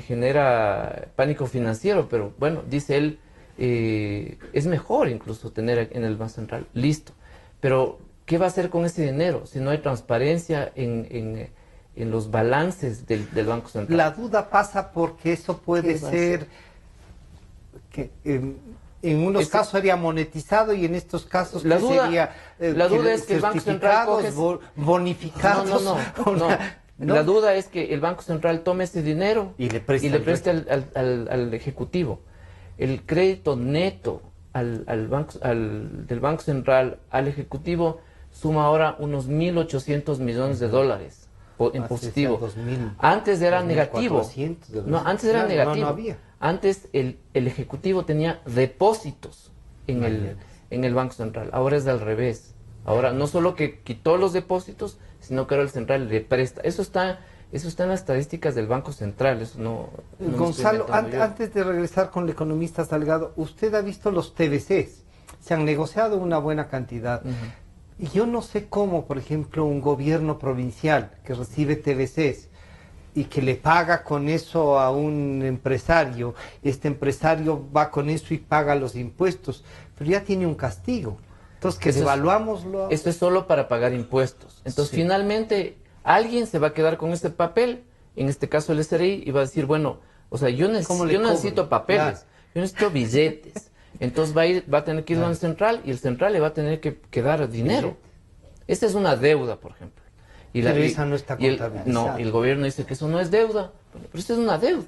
genera pánico financiero, pero bueno, dice él, es mejor incluso tener en el Banco Central. Listo. Pero ¿qué va a hacer con ese dinero si no hay transparencia en los balances del Banco Central?
La duda pasa porque eso puede ser que en unos casos sería monetizado y en estos casos
la duda
es que el Banco Central bonificados.
No. La duda es que el Banco Central tome ese dinero
y le preste
al Ejecutivo. El crédito neto del Banco Central al Ejecutivo suma ahora unos $1.800 millones en positivo. Antes era negativo. Antes era negativo.
No había.
Antes el Ejecutivo tenía depósitos en el Banco Central. Ahora es al revés. Ahora no solo que quitó los depósitos, sino que ahora el Central le presta. Eso está en las estadísticas del Banco Central. Eso no
Gonzalo, antes de regresar con el economista Salgado, usted ha visto los TBCs. Se han negociado una buena cantidad. Y yo no sé cómo, por ejemplo, un gobierno provincial que recibe TBCs y que le paga con eso a un empresario, este empresario va con eso y paga los impuestos, pero ya tiene un castigo. Entonces, que devaluámoslo.
Esto es solo para pagar impuestos. Entonces, finalmente, alguien se va a quedar con ese papel, en este caso el SRI, y va a decir, bueno, o sea, yo necesito papeles, yo necesito billetes. Entonces va a tener que ir al central y el central le va a tener que dar dinero. Esa es una deuda, por ejemplo.
Pero esa no está contabilizada.
No, el gobierno dice que eso no es deuda. Pero eso es una deuda.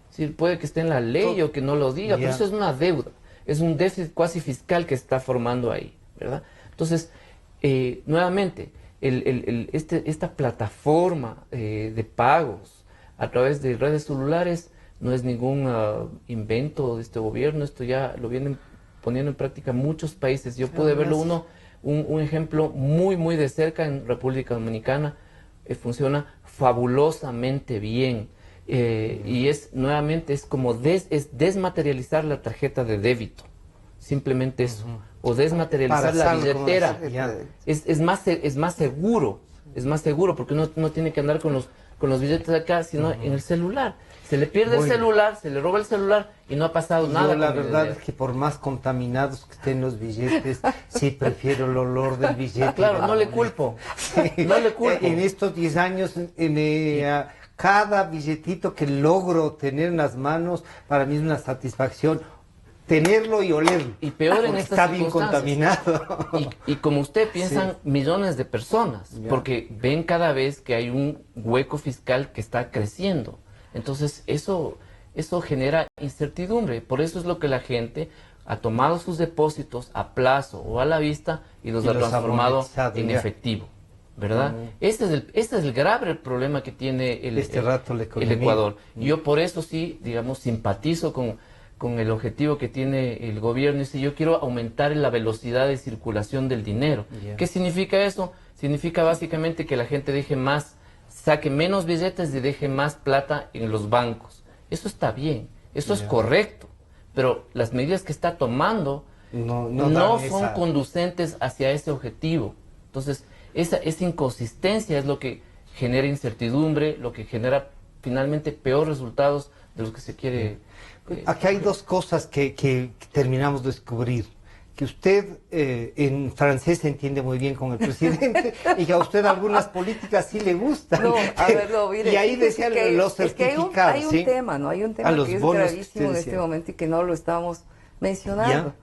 Sí, puede que esté en la ley o que no lo diga, pero eso es una deuda. Es un déficit cuasi fiscal que se está formando ahí, ¿verdad? Entonces, nuevamente, esta plataforma de pagos a través de redes celulares no es ningún invento de este gobierno. Esto ya lo vienen poniendo en práctica muchos países. Yo pude verlo un ejemplo muy, muy de cerca en República Dominicana. Funciona fabulosamente bien. Y nuevamente es como desmaterializar la tarjeta de débito. Simplemente eso. O desmaterializar la billetera. Es más seguro. Es más seguro porque no tiene que andar con los billetes acá, sino en el celular. Se le pierde el celular, se le roba el celular y no ha pasado nada.
La verdad es que por más contaminados que estén los billetes, sí prefiero el olor del billete.
Claro, no le culpo. No le culpo.
En estos 10 años, cada billetito que logro tener en las manos, para mí es una satisfacción. tenerlo y olerlo.
Y peor en
porque
estas
está bien
circunstancias.
contaminado.
Y como usted piensan millones de personas,
Ya.
porque ven cada vez que hay un hueco fiscal que está creciendo. Entonces eso genera incertidumbre. Por eso es lo que la gente ha tomado sus depósitos a plazo o a la vista y los ha transformado
monetizado,
en
ya.
efectivo, ¿verdad? Este es el grave problema que tiene el Ecuador. Y yo por eso sí, digamos, simpatizo con el objetivo que tiene el gobierno. Y si yo quiero aumentar la velocidad de circulación del dinero.
Yeah.
¿Qué significa eso? Significa básicamente que la gente saque menos billetes y deje más plata en los bancos. Eso está bien, eso es correcto, pero las medidas que está tomando no son conducentes hacia ese objetivo. Entonces, esa inconsistencia es lo que genera incertidumbre, lo que genera finalmente peores resultados de los que se quiere.
Aquí hay dos cosas que terminamos de descubrir. Que usted en francés se entiende muy bien con el presidente y que a usted algunas políticas sí le gustan.
No, a ver, no, mire,
y ahí decían los certificados.
Hay un tema, ¿no? Hay un tema que es gravísimo en este momento y que no lo estamos mencionando,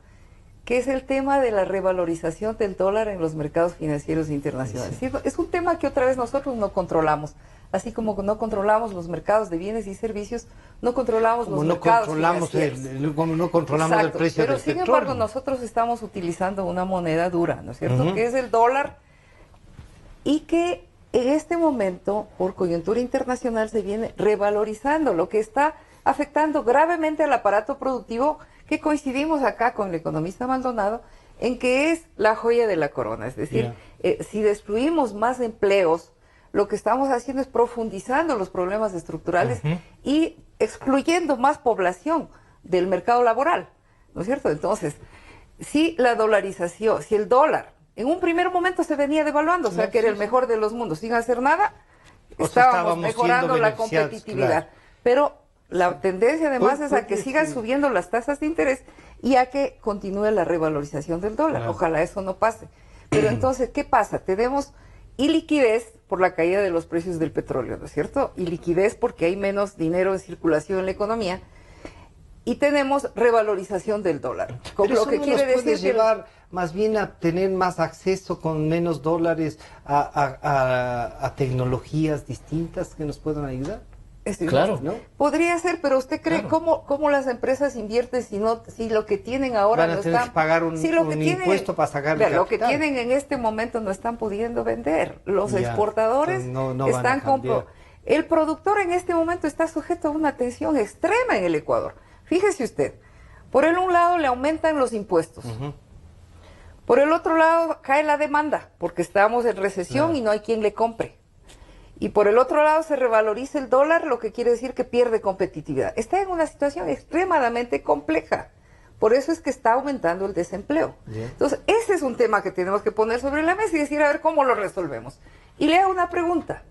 que es el tema de la revalorización del dólar en los mercados financieros internacionales. Sí. Es un tema que otra vez nosotros no controlamos. Así como no controlamos los mercados de bienes y servicios, no controlamos los mercados financieros.
Como no controlamos el precio del petróleo.
Pero sin embargo nosotros estamos utilizando una moneda dura, ¿no es cierto? Que es el dólar, y que en este momento, por coyuntura internacional, se viene revalorizando, lo que está afectando gravemente al aparato productivo, que coincidimos acá con el economista Maldonado, en que es la joya de la corona. Es decir, si destruimos más empleos, lo que estamos haciendo es profundizando los problemas estructurales y excluyendo más población del mercado laboral, ¿no es cierto? Entonces, si la dolarización, si el dólar en un primer momento se venía devaluando, o sea, que era el mejor de los mundos, sin hacer nada, estábamos mejorando la competitividad. Claro. Pero la tendencia además es a que sigan subiendo las tasas de interés y a que continúe la revalorización del dólar. Claro. Ojalá eso no pase. Pero entonces, ¿qué pasa? Tenemos iliquidez por la caída de los precios del petróleo, ¿no es cierto? Y liquidez porque hay menos dinero en circulación en la economía. Y tenemos revalorización del dólar.
Pero lo que quiere decir llevar más bien a tener más acceso con menos dólares a tecnologías distintas que nos puedan ayudar.
Claro,
¿no?
Podría ser, pero ¿usted cree cómo las empresas invierten si lo que tienen ahora
van a tener que pagar un impuesto para sacar el capital?
Lo que tienen en este momento no están pudiendo vender. Los exportadores están comprando. El productor en este momento está sujeto a una tensión extrema en el Ecuador. Fíjese usted, por un lado le aumentan los impuestos. Por el otro lado cae la demanda, porque estamos en recesión y no hay quien le compre. Y por el otro lado se revaloriza el dólar, lo que quiere decir que pierde competitividad. Está en una situación extremadamente compleja. Por eso es que está aumentando el desempleo. Entonces, ese es un tema que tenemos que poner sobre la mesa y decir, a ver, ¿cómo lo resolvemos? Y le hago una pregunta.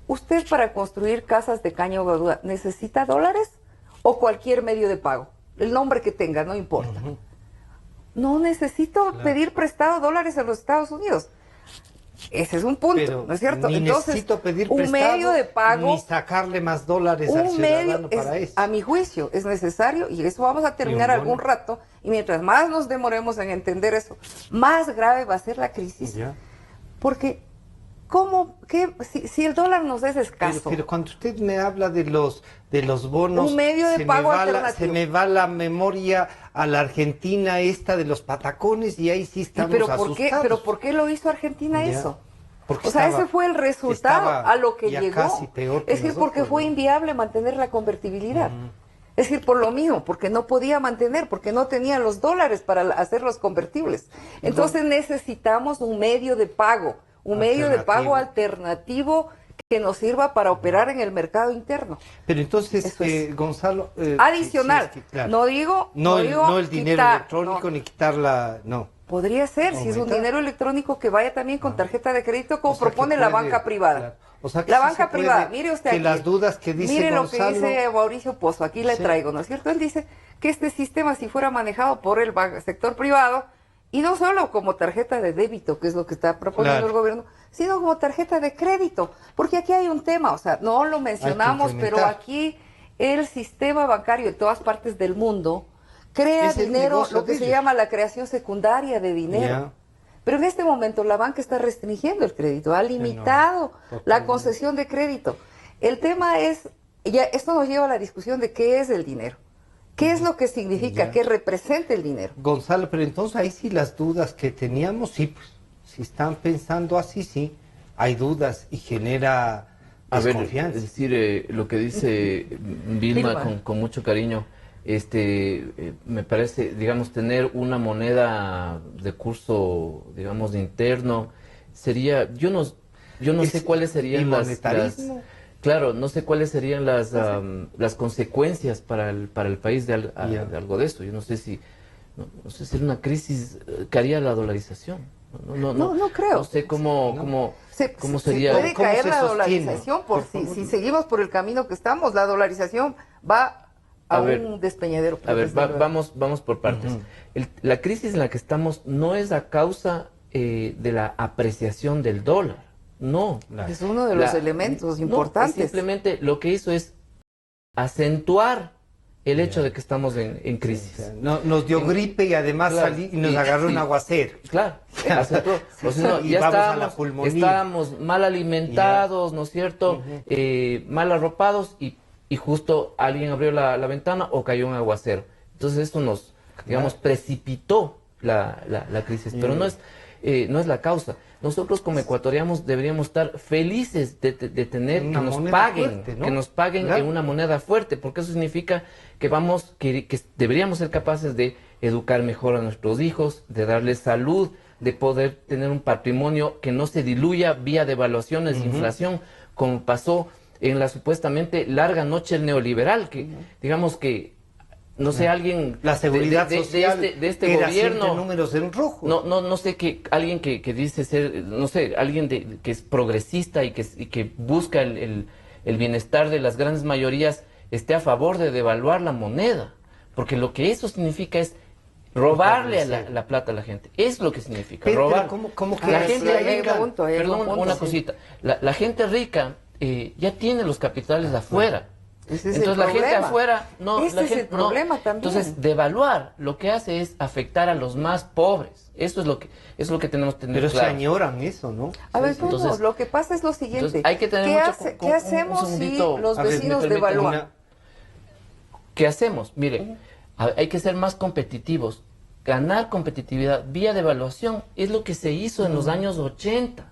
¿Usted para construir casas de caña o gaduda necesita dólares o cualquier medio de pago? El nombre que tenga, no importa. No necesito pedir prestado dólares en los Estados Unidos. Ese es un punto, pero ¿no es cierto?
Ni
entonces,
necesito pedir
un
prestado,
medio de pago,
ni sacarle más dólares al ciudadano para eso.
A mi juicio, es necesario, y eso vamos a terminar algún rato, y mientras más nos demoremos en entender eso, más grave va a ser la crisis. Porque, si el dólar nos es escaso...
Pero cuando usted me habla de los bonos...
Un medio de pago alternativo.
Se me va la memoria a la Argentina esta de los patacones y ahí sí estamos asustados.
¿Pero por qué lo hizo Argentina eso?
Porque
ese fue el resultado a lo que llegó.
Casi peor que
es decir, porque fue inviable mantener la convertibilidad. Es decir, por lo mismo, porque no podía mantener, porque no tenía los dólares para hacerlos convertibles. Entonces necesitamos un medio de pago, alternativo que nos sirva para operar en el mercado interno.
Pero entonces, Gonzalo...
adicional, no digo
el dinero electrónico ni quitarla, no.
Podría ser, si es un dinero electrónico que vaya también con tarjeta de crédito, como propone la banca privada.
Claro. O sea, que
la banca privada, mire usted
que
aquí,
las dudas que dice
mire
Gonzalo,
lo que dice Mauricio Pozo, aquí le traigo, ¿no es cierto? Él dice que este sistema, si fuera manejado por el sector privado, y no solo como tarjeta de débito, que es lo que está proponiendo el gobierno, sino como tarjeta de crédito, porque aquí hay un tema, o sea, no lo mencionamos, pero aquí el sistema bancario en todas partes del mundo crea
Es el
dinero,
negocio
lo que
de
se
ellos.
llama la creación secundaria de dinero.
Ya.
Pero en este momento la banca está restringiendo el crédito, ha limitado la
totalmente.
concesión de crédito. El tema es, ya esto nos lleva a la discusión de qué es el dinero, qué es lo que significa,
Ya.
qué representa el dinero.
Gonzalo, pero entonces ahí sí las dudas que teníamos, sí, pues, si están pensando así, sí, hay dudas y genera
A ver,
desconfianza.
es decir, lo que dice Vilma
Vilma.
con mucho cariño, me parece, digamos, tener una moneda de curso, digamos, interno, sería, yo no
Es-
sé cuáles
¿y
serían
monetarismo?
claro, no sé cuáles serían las consecuencias para el país de
Ya.
algo de esto. Yo no sé si, no sé si una crisis que haría la dolarización.
No creo.
No sé cómo
Se
sería.
puede
¿Cómo
caer
se
la
sostiene?
dolarización
Por
si
favor.
seguimos por el camino que estamos, la dolarización va a
ver,
un despeñadero.
A ver,
desde luego.
vamos por partes.
Ujú.
La crisis en la que estamos no es a causa de la apreciación del dólar. No.
Es uno de los elementos
No,
importantes.
simplemente lo que hizo es acentuar el hecho de que estamos en crisis.
O sea, nos dio gripe y además
Claro.
salí y nos agarró un aguacero.
Claro, acentuó. O si no,
Y
ya
vamos a la
estábamos,
pulmonía.
estábamos mal alimentados, ¿no es cierto? Mal arropados y justo alguien abrió la ventana o cayó un aguacero. Entonces esto nos, digamos, precipitó la crisis, pero no es la causa. Nosotros como ecuatorianos deberíamos estar felices de tener
Una
que nos
moneda
paguen,
fuerte, ¿no?
que nos paguen
Claro.
en una moneda fuerte, porque eso significa que que deberíamos ser capaces de educar mejor a nuestros hijos, de darles salud, de poder tener un patrimonio que no se diluya vía devaluaciones, inflación, como pasó en la supuestamente larga noche del neoliberal, que digamos que no sé, alguien
La seguridad social
de este
era
gobierno,
siempre números en rojo.
no sé, que alguien que dice ser, no sé, alguien que es progresista y que busca el bienestar de las grandes mayorías esté a favor de devaluar la moneda, porque lo que eso significa es robarle la plata a la gente. Es lo que significa,
Pero
robar.
¿cómo que
la
es?
gente
Ahí hay
rica,
un
punto, ahí hay un
perdón,
punto,
una
sí.
cosita, la gente rica ya tiene los capitales afuera.
Ese es
Entonces
el
la gente
problema.
afuera no,
Ese
la
es
gente
el problema también.
Entonces devaluar lo que hace es afectar a los más pobres. Eso es lo que tenemos que tener
Pero se
claro.
añoran eso, ¿no?
A ver, no,
Entonces-
lo que pasa es lo siguiente.
entonces hay que tener
¿Qué,
mucho
¿qué hacemos
un
si
segundito.
los
A ver, ¿me
vecinos
permite
devalúan?
una-
¿Qué hacemos? Mire, hay que ser más competitivos. Ganar competitividad vía devaluación es lo que se hizo en los años 80.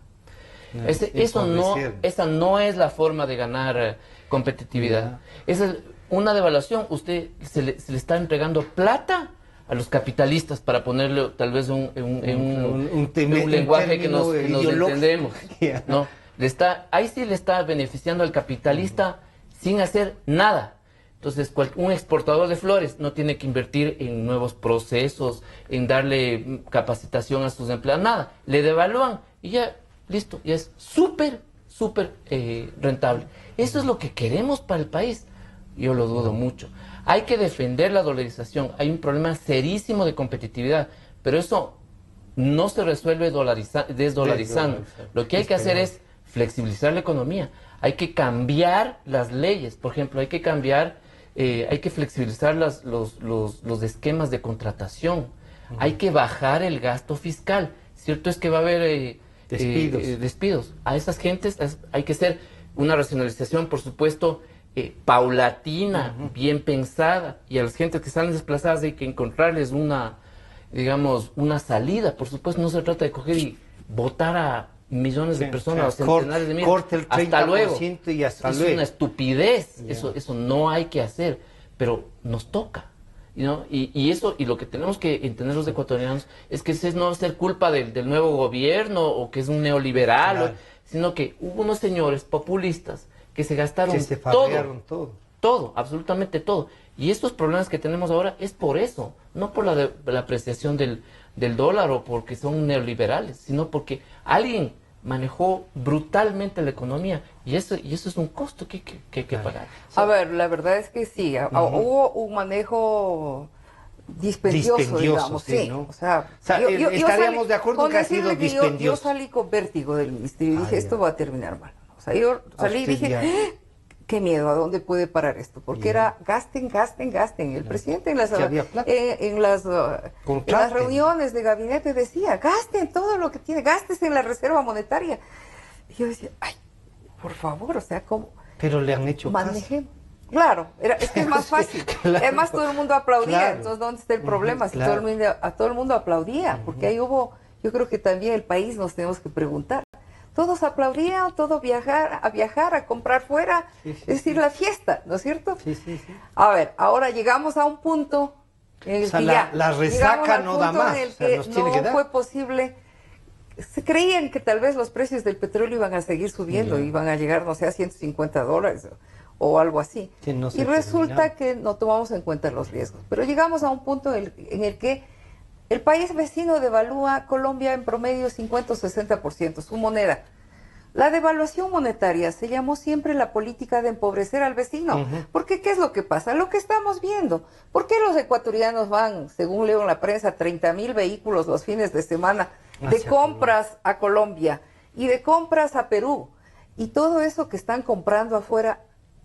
empobrecer.
Esa no es la forma de ganar competitividad. Esa es una devaluación. Usted se le está entregando plata a los capitalistas para ponerle tal vez un lenguaje que nos
término ideológico.
entendemos.
Ya.
¿No? Ahí sí le está beneficiando al capitalista sin hacer nada. Entonces, un exportador de flores no tiene que invertir en nuevos procesos, en darle capacitación a sus empleados, nada. Le devalúan y ya, listo, ya es súper rentable. Eso es lo que queremos para el país. Yo lo dudo mucho. Hay que defender la dolarización. Hay un problema serísimo de competitividad, pero eso no se resuelve desdolarizando. Lo que hay que hacer es flexibilizar la economía. Hay que cambiar las leyes. Por ejemplo, hay que flexibilizar los esquemas de contratación. Hay que bajar el gasto fiscal. Cierto es que va a haber despidos. A esas gentes hay que hacer una racionalización, por supuesto, paulatina, bien pensada. Y a las gentes que están desplazadas hay que encontrarles una salida. Por supuesto, no se trata de coger y votar a millones de personas, o centenares de miles.
Corte el 30%
hasta luego.
y hasta
Es
luego.
una estupidez. Eso no hay que hacer, pero nos toca. ¿No? Y lo que tenemos que entender los ecuatorianos es que ese no va a ser culpa del nuevo gobierno o que es un neoliberal,
Claro.
sino que hubo unos señores populistas que se gastaron
Que se farrearon todo.
Absolutamente todo. Y estos problemas que tenemos ahora es por eso, no por la apreciación del dólar o porque son neoliberales, sino porque alguien manejó brutalmente la economía y eso es un costo que hay que pagar.
A ver, la verdad es que sí, hubo un manejo dispendioso, digamos,
sí, ¿no?
O sea,
estaríamos de acuerdo
con
que ha sido
decirle que yo
dispendioso.
salí con vértigo del ministerio y dije, esto va a terminar mal. O sea, yo salí y dije,
Austeridad.
qué miedo, ¿a dónde puede parar esto? Porque era gasten, gasten, gasten. El presidente en las, en las reuniones de gabinete decía, gasten todo lo que tiene, gástese en la reserva monetaria. Y yo decía, ay, por favor, o sea, ¿cómo?
Pero le han hecho
manejemos. Claro, es que es más fácil. Claro. Además, todo el mundo aplaudía. Claro. Entonces, ¿dónde está el problema? Si claro. todo el mundo aplaudía, porque ahí hubo, yo creo que también el país nos tenemos que preguntar. Todos aplaudían, todo viajar, a comprar fuera, es decir, la fiesta, ¿no es cierto?
Sí.
A ver, ahora llegamos a un punto en el que ya...
La resaca no da más,
en el que no fue posible. Se creían que tal vez los precios del petróleo iban a seguir subiendo, iban a llegar, no sé, a $150 o algo así. Y resulta que no tomamos en cuenta los riesgos. Pero llegamos a un punto en el que el país vecino devalúa Colombia en promedio 50 o 60%, su moneda. La devaluación monetaria se llamó siempre la política de empobrecer al vecino. Porque ¿qué es lo que pasa? Lo que estamos viendo. ¿Por qué los ecuatorianos van, según leo en la prensa, 30,000 vehículos los fines de semana de compras a Colombia y de compras a Perú? Y todo eso que están comprando afuera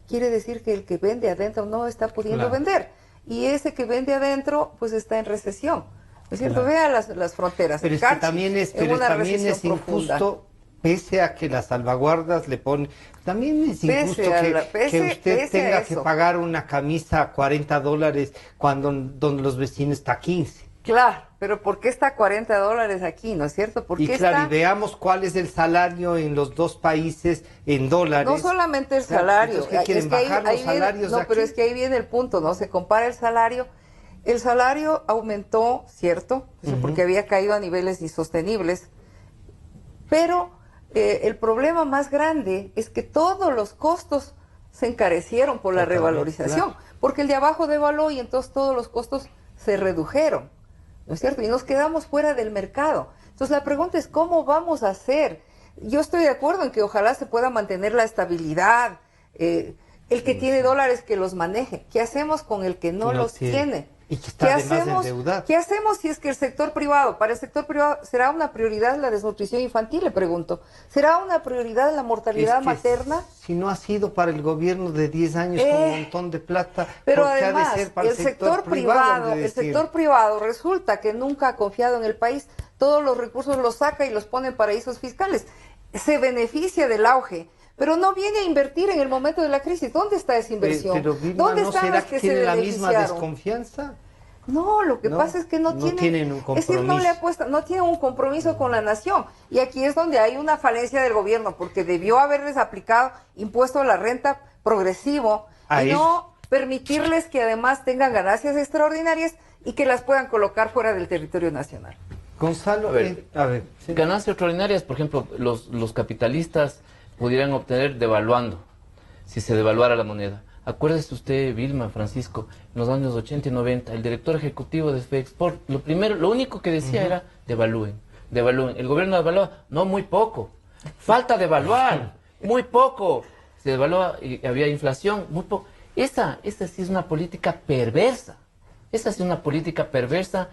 quiere decir que el que vende adentro no está pudiendo vender. Y ese que vende adentro, pues está en recesión. ¿No es cierto? Vea las fronteras.
Pero es que también es injusto, pese a que las salvaguardas le ponen... También es injusto que usted tenga que pagar una camisa a $40 donde los vecinos está a 15.
Claro, pero ¿por qué está a $40 aquí, no es cierto?
Y claro, y veamos cuál es el salario en los dos países en dólares.
No solamente el salario.
¿Qué quieren bajar los salarios?
No, pero es que ahí viene el punto, ¿no? Se compara el salario. El salario aumentó, ¿cierto? Porque había caído a niveles insostenibles. Pero el problema más grande es que todos los costos se encarecieron por la revalorización. Porque el de abajo devaluó y entonces todos los costos se redujeron. ¿No es cierto? Y nos quedamos fuera del mercado. Entonces la pregunta es, ¿cómo vamos a hacer? Yo estoy de acuerdo en que ojalá se pueda mantener la estabilidad. El que tiene dólares que los maneje. ¿Qué hacemos con el que no los tiene?
Y que está además endeudado.
¿Qué hacemos si es que el sector privado, para el sector privado, será una prioridad la desnutrición infantil, le pregunto? ¿Será una prioridad la mortalidad materna?
Si no ha sido para el gobierno de 10 años con un montón de plata,
pero además, ha de ser para el sector privado resulta que nunca ha confiado en el país, todos los recursos los saca y los pone en paraísos fiscales. Se beneficia del auge, pero no viene a invertir en el momento de la crisis. ¿Dónde está esa inversión?
Pero Vilma,
¿dónde
¿no
están
será
los que
tiene
se
la misma desconfianza?
No, lo que pasa es que no tienen un compromiso. Es decir, no le apuesta, no tienen un compromiso con la nación. Y aquí es donde hay una falencia del gobierno, porque debió haberles aplicado impuesto a la renta progresivo y no permitirles que además tengan ganancias extraordinarias y que las puedan colocar fuera del territorio nacional.
Gonzalo,
ganancias extraordinarias, por ejemplo, los capitalistas pudieran obtener devaluando, si se devaluara la moneda. Acuérdese usted, Vilma, Francisco, en los años 80 y 90, el director ejecutivo de FEXPORT, lo único que decía era devalúen. El gobierno devalúa, no, muy poco. Falta devaluar, muy poco. Se devalúa y había inflación, muy poco. Esa sí es una política perversa. Esa sí es una política perversa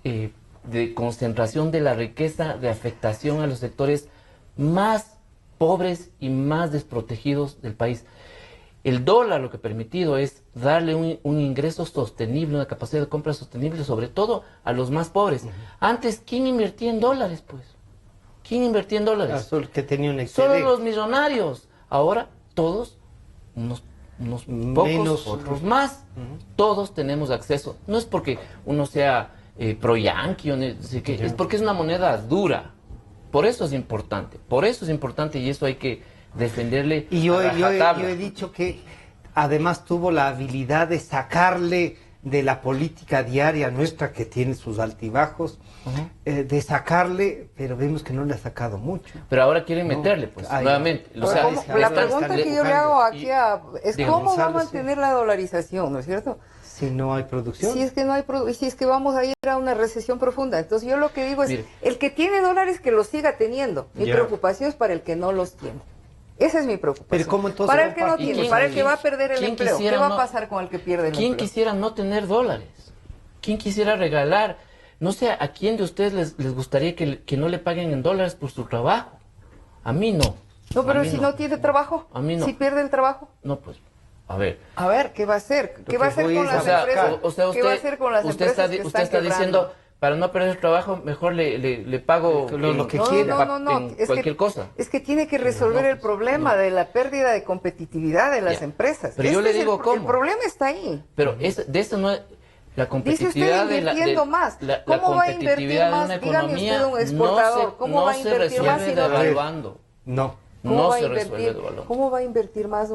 de concentración de la riqueza, de afectación a los sectores más pobres y más desprotegidos del país. El dólar lo que ha permitido es darle un ingreso sostenible, una capacidad de compra sostenible, sobre todo a los más pobres. Antes, ¿quién invertía en dólares, pues? ¿Quién invertía en dólares?
Solo que tenía un excedente.
Solo los millonarios. Ahora, todos, unos pocos, otros más, todos tenemos acceso. No es porque uno sea pro-yanqui, es porque es una moneda dura. Por eso es importante y eso hay que defenderle.
Y yo he dicho que además tuvo la habilidad de sacarle de la política diaria nuestra, que tiene sus altibajos, de sacarle, pero vemos que no le ha sacado mucho.
Pero ahora quieren meterle, pues, nuevamente.
La pregunta que yo le hago aquí es cómo va a mantener la dolarización, ¿no es cierto?
Si no hay producción.
Si es que no hay si es que vamos a ir a una recesión profunda. Entonces yo lo que digo es, el que tiene dólares que los siga teniendo. Mi preocupación es para el que no los tiene. Esa es mi preocupación.
Pero ¿cómo entonces
para el que no tiene, para el que va a perder el empleo. ¿Qué va a pasar con el que pierde el empleo?
¿Quién quisiera no tener dólares? ¿Quién quisiera regalar? No sé, ¿a quién de ustedes les gustaría que no le paguen en dólares por su trabajo? A mí no.
No, pero
A mí
si
no.
no tiene trabajo,
A mí no.
si pierde el trabajo.
No, pues, a ver.
A ver, ¿qué va a hacer? ¿Qué va a hacer con las empresas? ¿Qué va a hacer con las empresas que
usted
están
está diciendo,
quebrando?
para no perder el trabajo, mejor le pago
Lo que
No,
quiera.
no,
en
es
cualquier
que,
cosa.
Es que tiene que resolver el problema de la pérdida de competitividad de las
Ya.
empresas.
Pero yo le
es
digo
el
cómo.
problema está ahí.
Pero de eso no es... La
Dice
competitividad
usted invirtiendo más.
la
¿Cómo va a invertir
competitividad
más?
de una
Dígame
economía
usted un exportador. ¿Cómo va a invertir más si
resuelve
no tiene?
devaluando.
No.
No se resuelve devaluando.
¿Cómo va a invertir más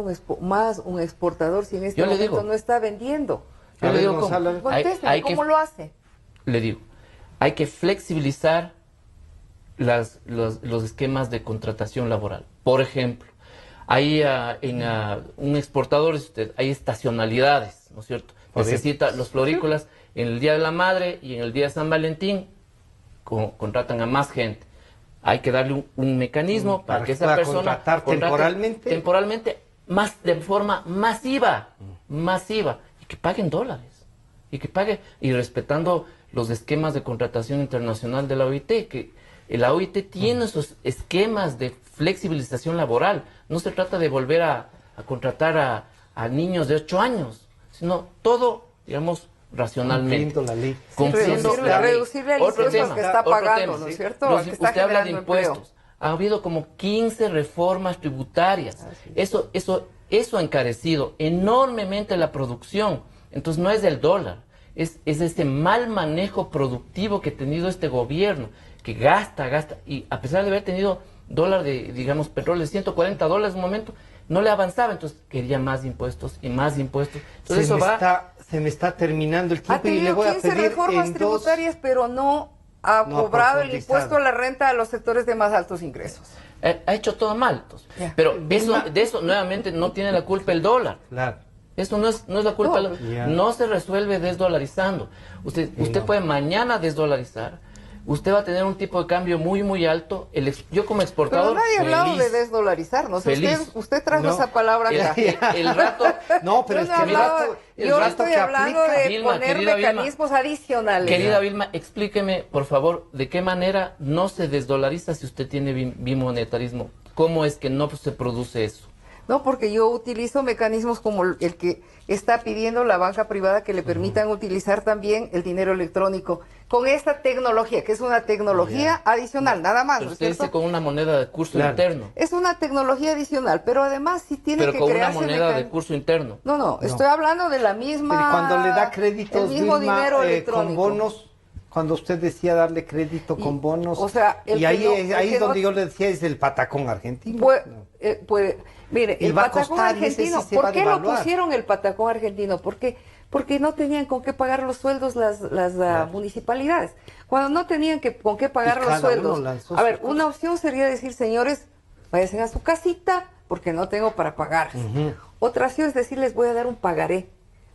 un exportador si en este
Yo le
momento
digo.
no está vendiendo?
Yo
A
le
ver,
digo, ¿cómo?
Gonzalo.
Contésteme, ¿cómo lo hace?
Le digo, hay que flexibilizar los esquemas de contratación laboral. Por ejemplo, hay un exportador, hay estacionalidades, ¿no es cierto? Necesita los florícolas en el Día de la Madre y en el Día de San Valentín, contratan a más gente. Hay que darle un mecanismo para que esa
pueda
persona
contratar
contrate
temporalmente
de forma masiva y que paguen dólares y respetando los esquemas de contratación internacional de la OIT, que la OIT tiene esos esquemas de flexibilización laboral. No se trata de volver a contratar a niños de 8 años, sino todo, digamos, racionalmente.
cumpliendo la ley.
Cumpliendo la ley.
Reducirle el
Otro
impuesto al
tema,
que está
otro
pagando,
tema.
¿no es cierto? Al que está
Usted habla de
generando empleo.
impuestos. Ha habido como 15 reformas tributarias. Eso ha encarecido enormemente la producción. Entonces no es del dólar, es este mal manejo productivo que ha tenido este gobierno, que gasta, y a pesar de haber tenido dólar de, digamos, petróleo de $140 en un momento, no le avanzaba, entonces quería más impuestos y más impuestos. Entonces
Se me está terminando el
Ha
tiempo y le
tenido
voy a
15
pedir
reformas
en dos...
tributarias, pero no ha
No ha
cobrado el
profundizado.
impuesto a la renta a los sectores de más altos ingresos.
ha hecho todo mal. Entonces.
Ya.
Pero de eso nuevamente no tiene la culpa el dólar.
Claro.
Eso no es la culpa.
No,
ya.
No se resuelve desdolarizando. Usted puede mañana desdolarizar. Usted va a tener un tipo de cambio muy, muy alto. Yo como
Pero
exportador,
nadie ha hablado
feliz.
de desdolarizarnos.
Feliz.
Usted trajo
No.
esa palabra acá.
El rato...
No, pero
Yo
es
no
que
hablaba-
el
yo
rato
estoy
que
hablando
aplica.
de
Vilma,
poner
querida Vilma.
mecanismos adicionales.
Querida Vilma, explíqueme, por favor, de qué manera no se desdolariza si usted tiene bimonetarismo. ¿Cómo es que no se produce eso?
No, porque yo utilizo mecanismos como el que está pidiendo la banca privada que le permitan utilizar también el dinero electrónico con esta tecnología, que es una tecnología adicional, nada más,
Pero
¿no es
usted dice
cierto?
con una moneda de curso
Claro.
interno.
Es una tecnología adicional, pero además sí tiene
Pero
que
con una
crearse
moneda de curso interno.
No, estoy hablando de la misma...
Pero cuando le da créditos,
el mismo
Vilma,
dinero
con
electrónico.
bonos, cuando usted decía darle crédito con bonos,
o sea, el
y
que
ahí,
no- el
ahí
que
es donde
no-
yo le decía, es el patacón argentino.
Mire,
Y
el
va a
patacón
costar, y ese sí
argentino,
se va
¿por
a
qué lo
devaluar.
pusieron el patacón argentino? Porque no tenían con qué pagar los sueldos las municipalidades. Cuando no tenían con qué pagar
Y
los
cada
sueldos.
uno lanzó
A ver,
su
una opción sería decir, señores, váyanse a su casita porque no tengo para pagar. Otra opción es decir, les voy a dar un pagaré.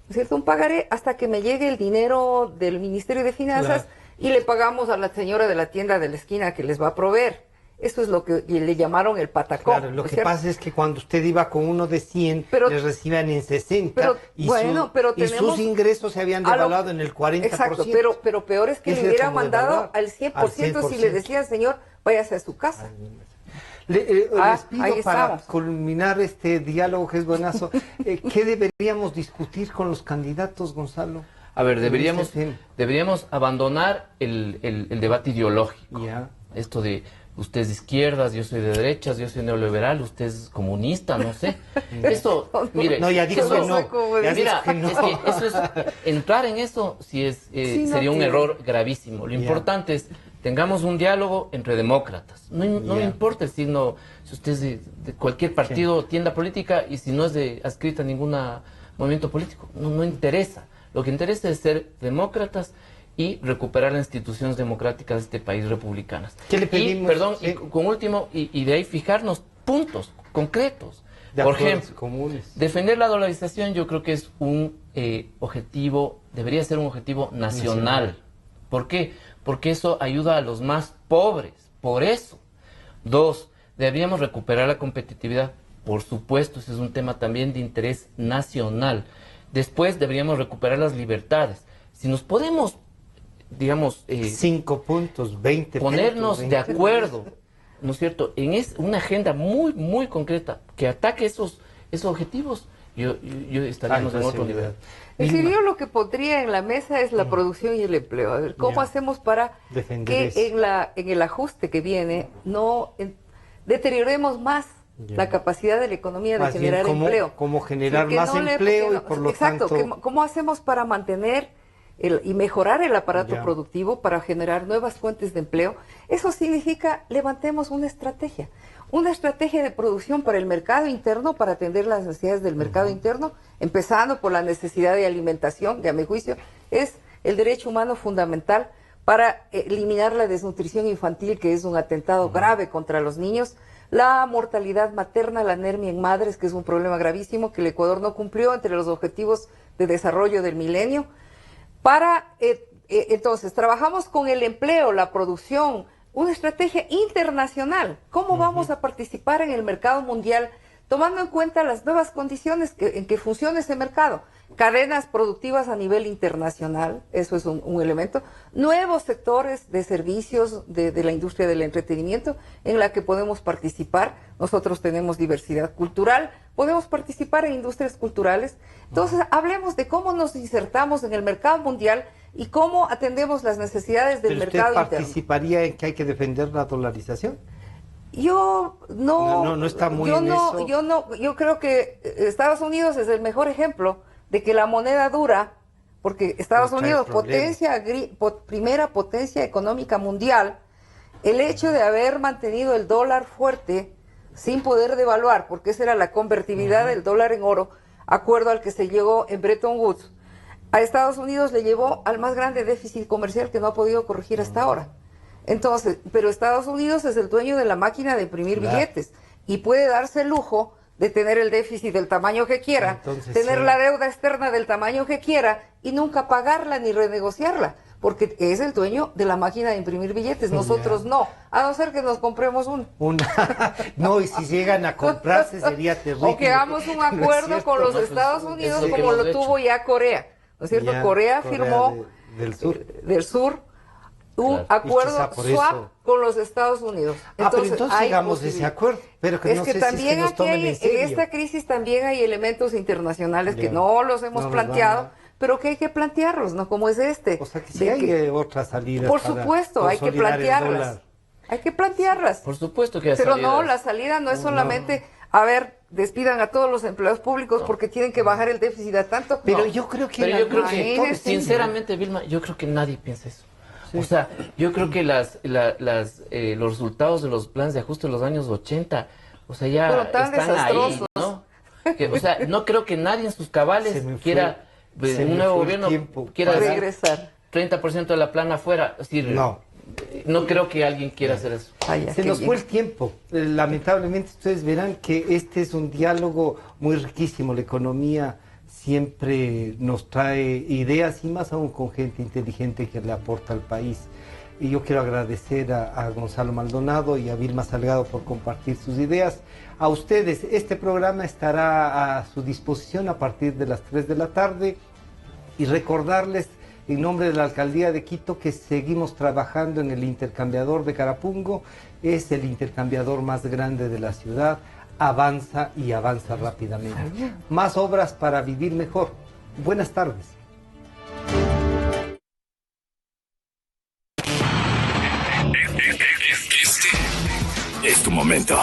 ¿No es cierto? Un pagaré hasta que me llegue el dinero del Ministerio de Finanzas
Claro.
y le pagamos a la señora de la tienda de la esquina que les va a proveer. Eso es lo que le llamaron el patacón.
Claro, lo
¿no es
que
cierto?
pasa es que cuando usted iba con uno de 100,
Pero-
les recibían en 60
pero,
y,
bueno, pero
y
tenemos-
sus ingresos se habían
a lo-
devaluado en el 40%.
Exacto, pero peor es que
Ese
le
es
hubieran
como
mandado
devaluar
al 100%,
al
si le decían, señor, váyase a su casa.
Les
ahí
pido para
estamos.
culminar este diálogo que es buenazo, ¿qué deberíamos discutir con los candidatos, Gonzalo?
A ver,
En este tema.
deberíamos abandonar el debate ideológico.
Ya.
Esto de usted es de izquierdas, yo soy de derechas, yo soy neoliberal, usted es comunista, no sé. Eso, mire,
No, ya dijo
eso-
que no. Ya dijo
Mira,
que no.
es que eso es, entrar en eso sí es,
Sí, no
sería un
tiene.
error gravísimo. Lo
Ya.
importante es tengamos un diálogo entre demócratas. No me
Ya.
importa el signo, si usted es de cualquier partido o tienda política y si no es adscrita a ningún movimiento político, no interesa. Lo que interesa es ser demócratas y recuperar las instituciones democráticas de este país republicanas.
¿Qué le pedimos?
Y, perdón,
Sí.
y con último, y de ahí fijarnos puntos concretos.
De
Por
acuerdos
ejemplo,
comunes.
defender la dolarización yo creo que es un objetivo, debería ser un objetivo nacional. ¿Por qué? Porque eso ayuda a los más pobres, por eso. 2, deberíamos recuperar la competitividad, por supuesto, ese es un tema también de interés nacional. Después deberíamos recuperar las libertades. Si nos podemos, digamos,
5 puntos, 20
ponernos
puntos,
de
20.
acuerdo ¿no es cierto?, en una agenda muy, muy concreta que ataque esos objetivos, yo estaríamos en otro nivel.
Es decir, yo lo que pondría en la mesa es la producción y el empleo. A ver, ¿cómo hacemos para
defender
que en el ajuste que viene no deterioremos más la capacidad de la economía de generar empleo?
¿Cómo generar más empleo y por lo
exacto,
tanto...
¿cómo hacemos para mantener y mejorar el aparato productivo para generar nuevas fuentes de empleo? Eso significa levantemos una estrategia de producción para el mercado interno, para atender las necesidades del mercado interno, empezando por la necesidad de alimentación, que a mi juicio es el derecho humano fundamental para eliminar la desnutrición infantil, que es un atentado grave contra los niños, la mortalidad materna, la anemia en madres, que es un problema gravísimo que el Ecuador no cumplió entre los objetivos de desarrollo del milenio. Entonces, trabajamos con el empleo, la producción, una estrategia internacional. ¿Cómo vamos a participar en el mercado mundial, tomando en cuenta las nuevas condiciones en que funciona ese mercado? Cadenas productivas a nivel internacional, eso es un elemento. Nuevos sectores de servicios de la industria del entretenimiento en la que podemos participar. Nosotros tenemos diversidad cultural, podemos participar en industrias culturales. Entonces, hablemos de cómo nos insertamos en el mercado mundial y cómo atendemos las necesidades del mercado interno.
¿Usted participaría en que hay que defender la dolarización?
Yo no
está muy en eso.
Yo creo que Estados Unidos es el mejor ejemplo de que la moneda dura, porque Estados Unidos, primera potencia económica mundial, el hecho de haber mantenido el dólar fuerte sin poder devaluar, porque esa era la convertibilidad del dólar en oro, acuerdo al que se llegó en Bretton Woods, a Estados Unidos le llevó al más grande déficit comercial que no ha podido corregir hasta ahora. Entonces, pero Estados Unidos es el dueño de la máquina de imprimir billetes y puede darse el lujo de tener el déficit del tamaño que quiera, tener la deuda externa del tamaño que quiera y nunca pagarla ni renegociarla, porque es el dueño de la máquina de imprimir billetes. Nosotros no, a no ser que nos compremos
No, y si llegan a comprarse sería terrible.
O que hagamos un acuerdo con los Estados Unidos como lo tuvo ya Corea. ¿No es cierto? Corea firmó del sur un acuerdo swap con los Estados Unidos.
Entonces, pero entonces sigamos ese acuerdo, pero que no sé si nos tomen en serio.
En esta crisis también hay elementos internacionales que no los hemos planteado, pero que hay que plantearlos, ¿no? Como es este.
O sea que sí hay otras salidas.
Por supuesto, hay que plantearlas. Hay que plantearlas.
Por supuesto que hay
salidas.
Pero
no, la salida no es solamente... A ver, despidan a todos los empleados públicos porque tienen que bajar el déficit a tanto.
Pero yo creo que,
sinceramente, Vilma, yo creo que nadie piensa eso. Sí. O sea, yo creo que los resultados de los planes de ajuste de los años 80, o sea, ya están ahí, ¿no? O sea, no creo que nadie en sus cabales quiera, un nuevo gobierno quiera
regresar
30% de la plana afuera. Es decir, no creo que alguien quiera hacer eso.
Se nos fue el tiempo. Lamentablemente ustedes verán que este es un diálogo muy riquísimo. La economía siempre nos trae ideas y más aún con gente inteligente que le aporta al país. Y yo quiero agradecer a Gonzalo Maldonado y a Vilma Salgado por compartir sus ideas. A ustedes, este programa estará a su disposición a partir de las 3 de la tarde y recordarles en nombre de la Alcaldía de Quito que seguimos trabajando en el intercambiador de Carapungo. Es el intercambiador más grande de la ciudad, avanza y avanza rápidamente. Más obras para vivir mejor. Buenas tardes.
Este es tu momento.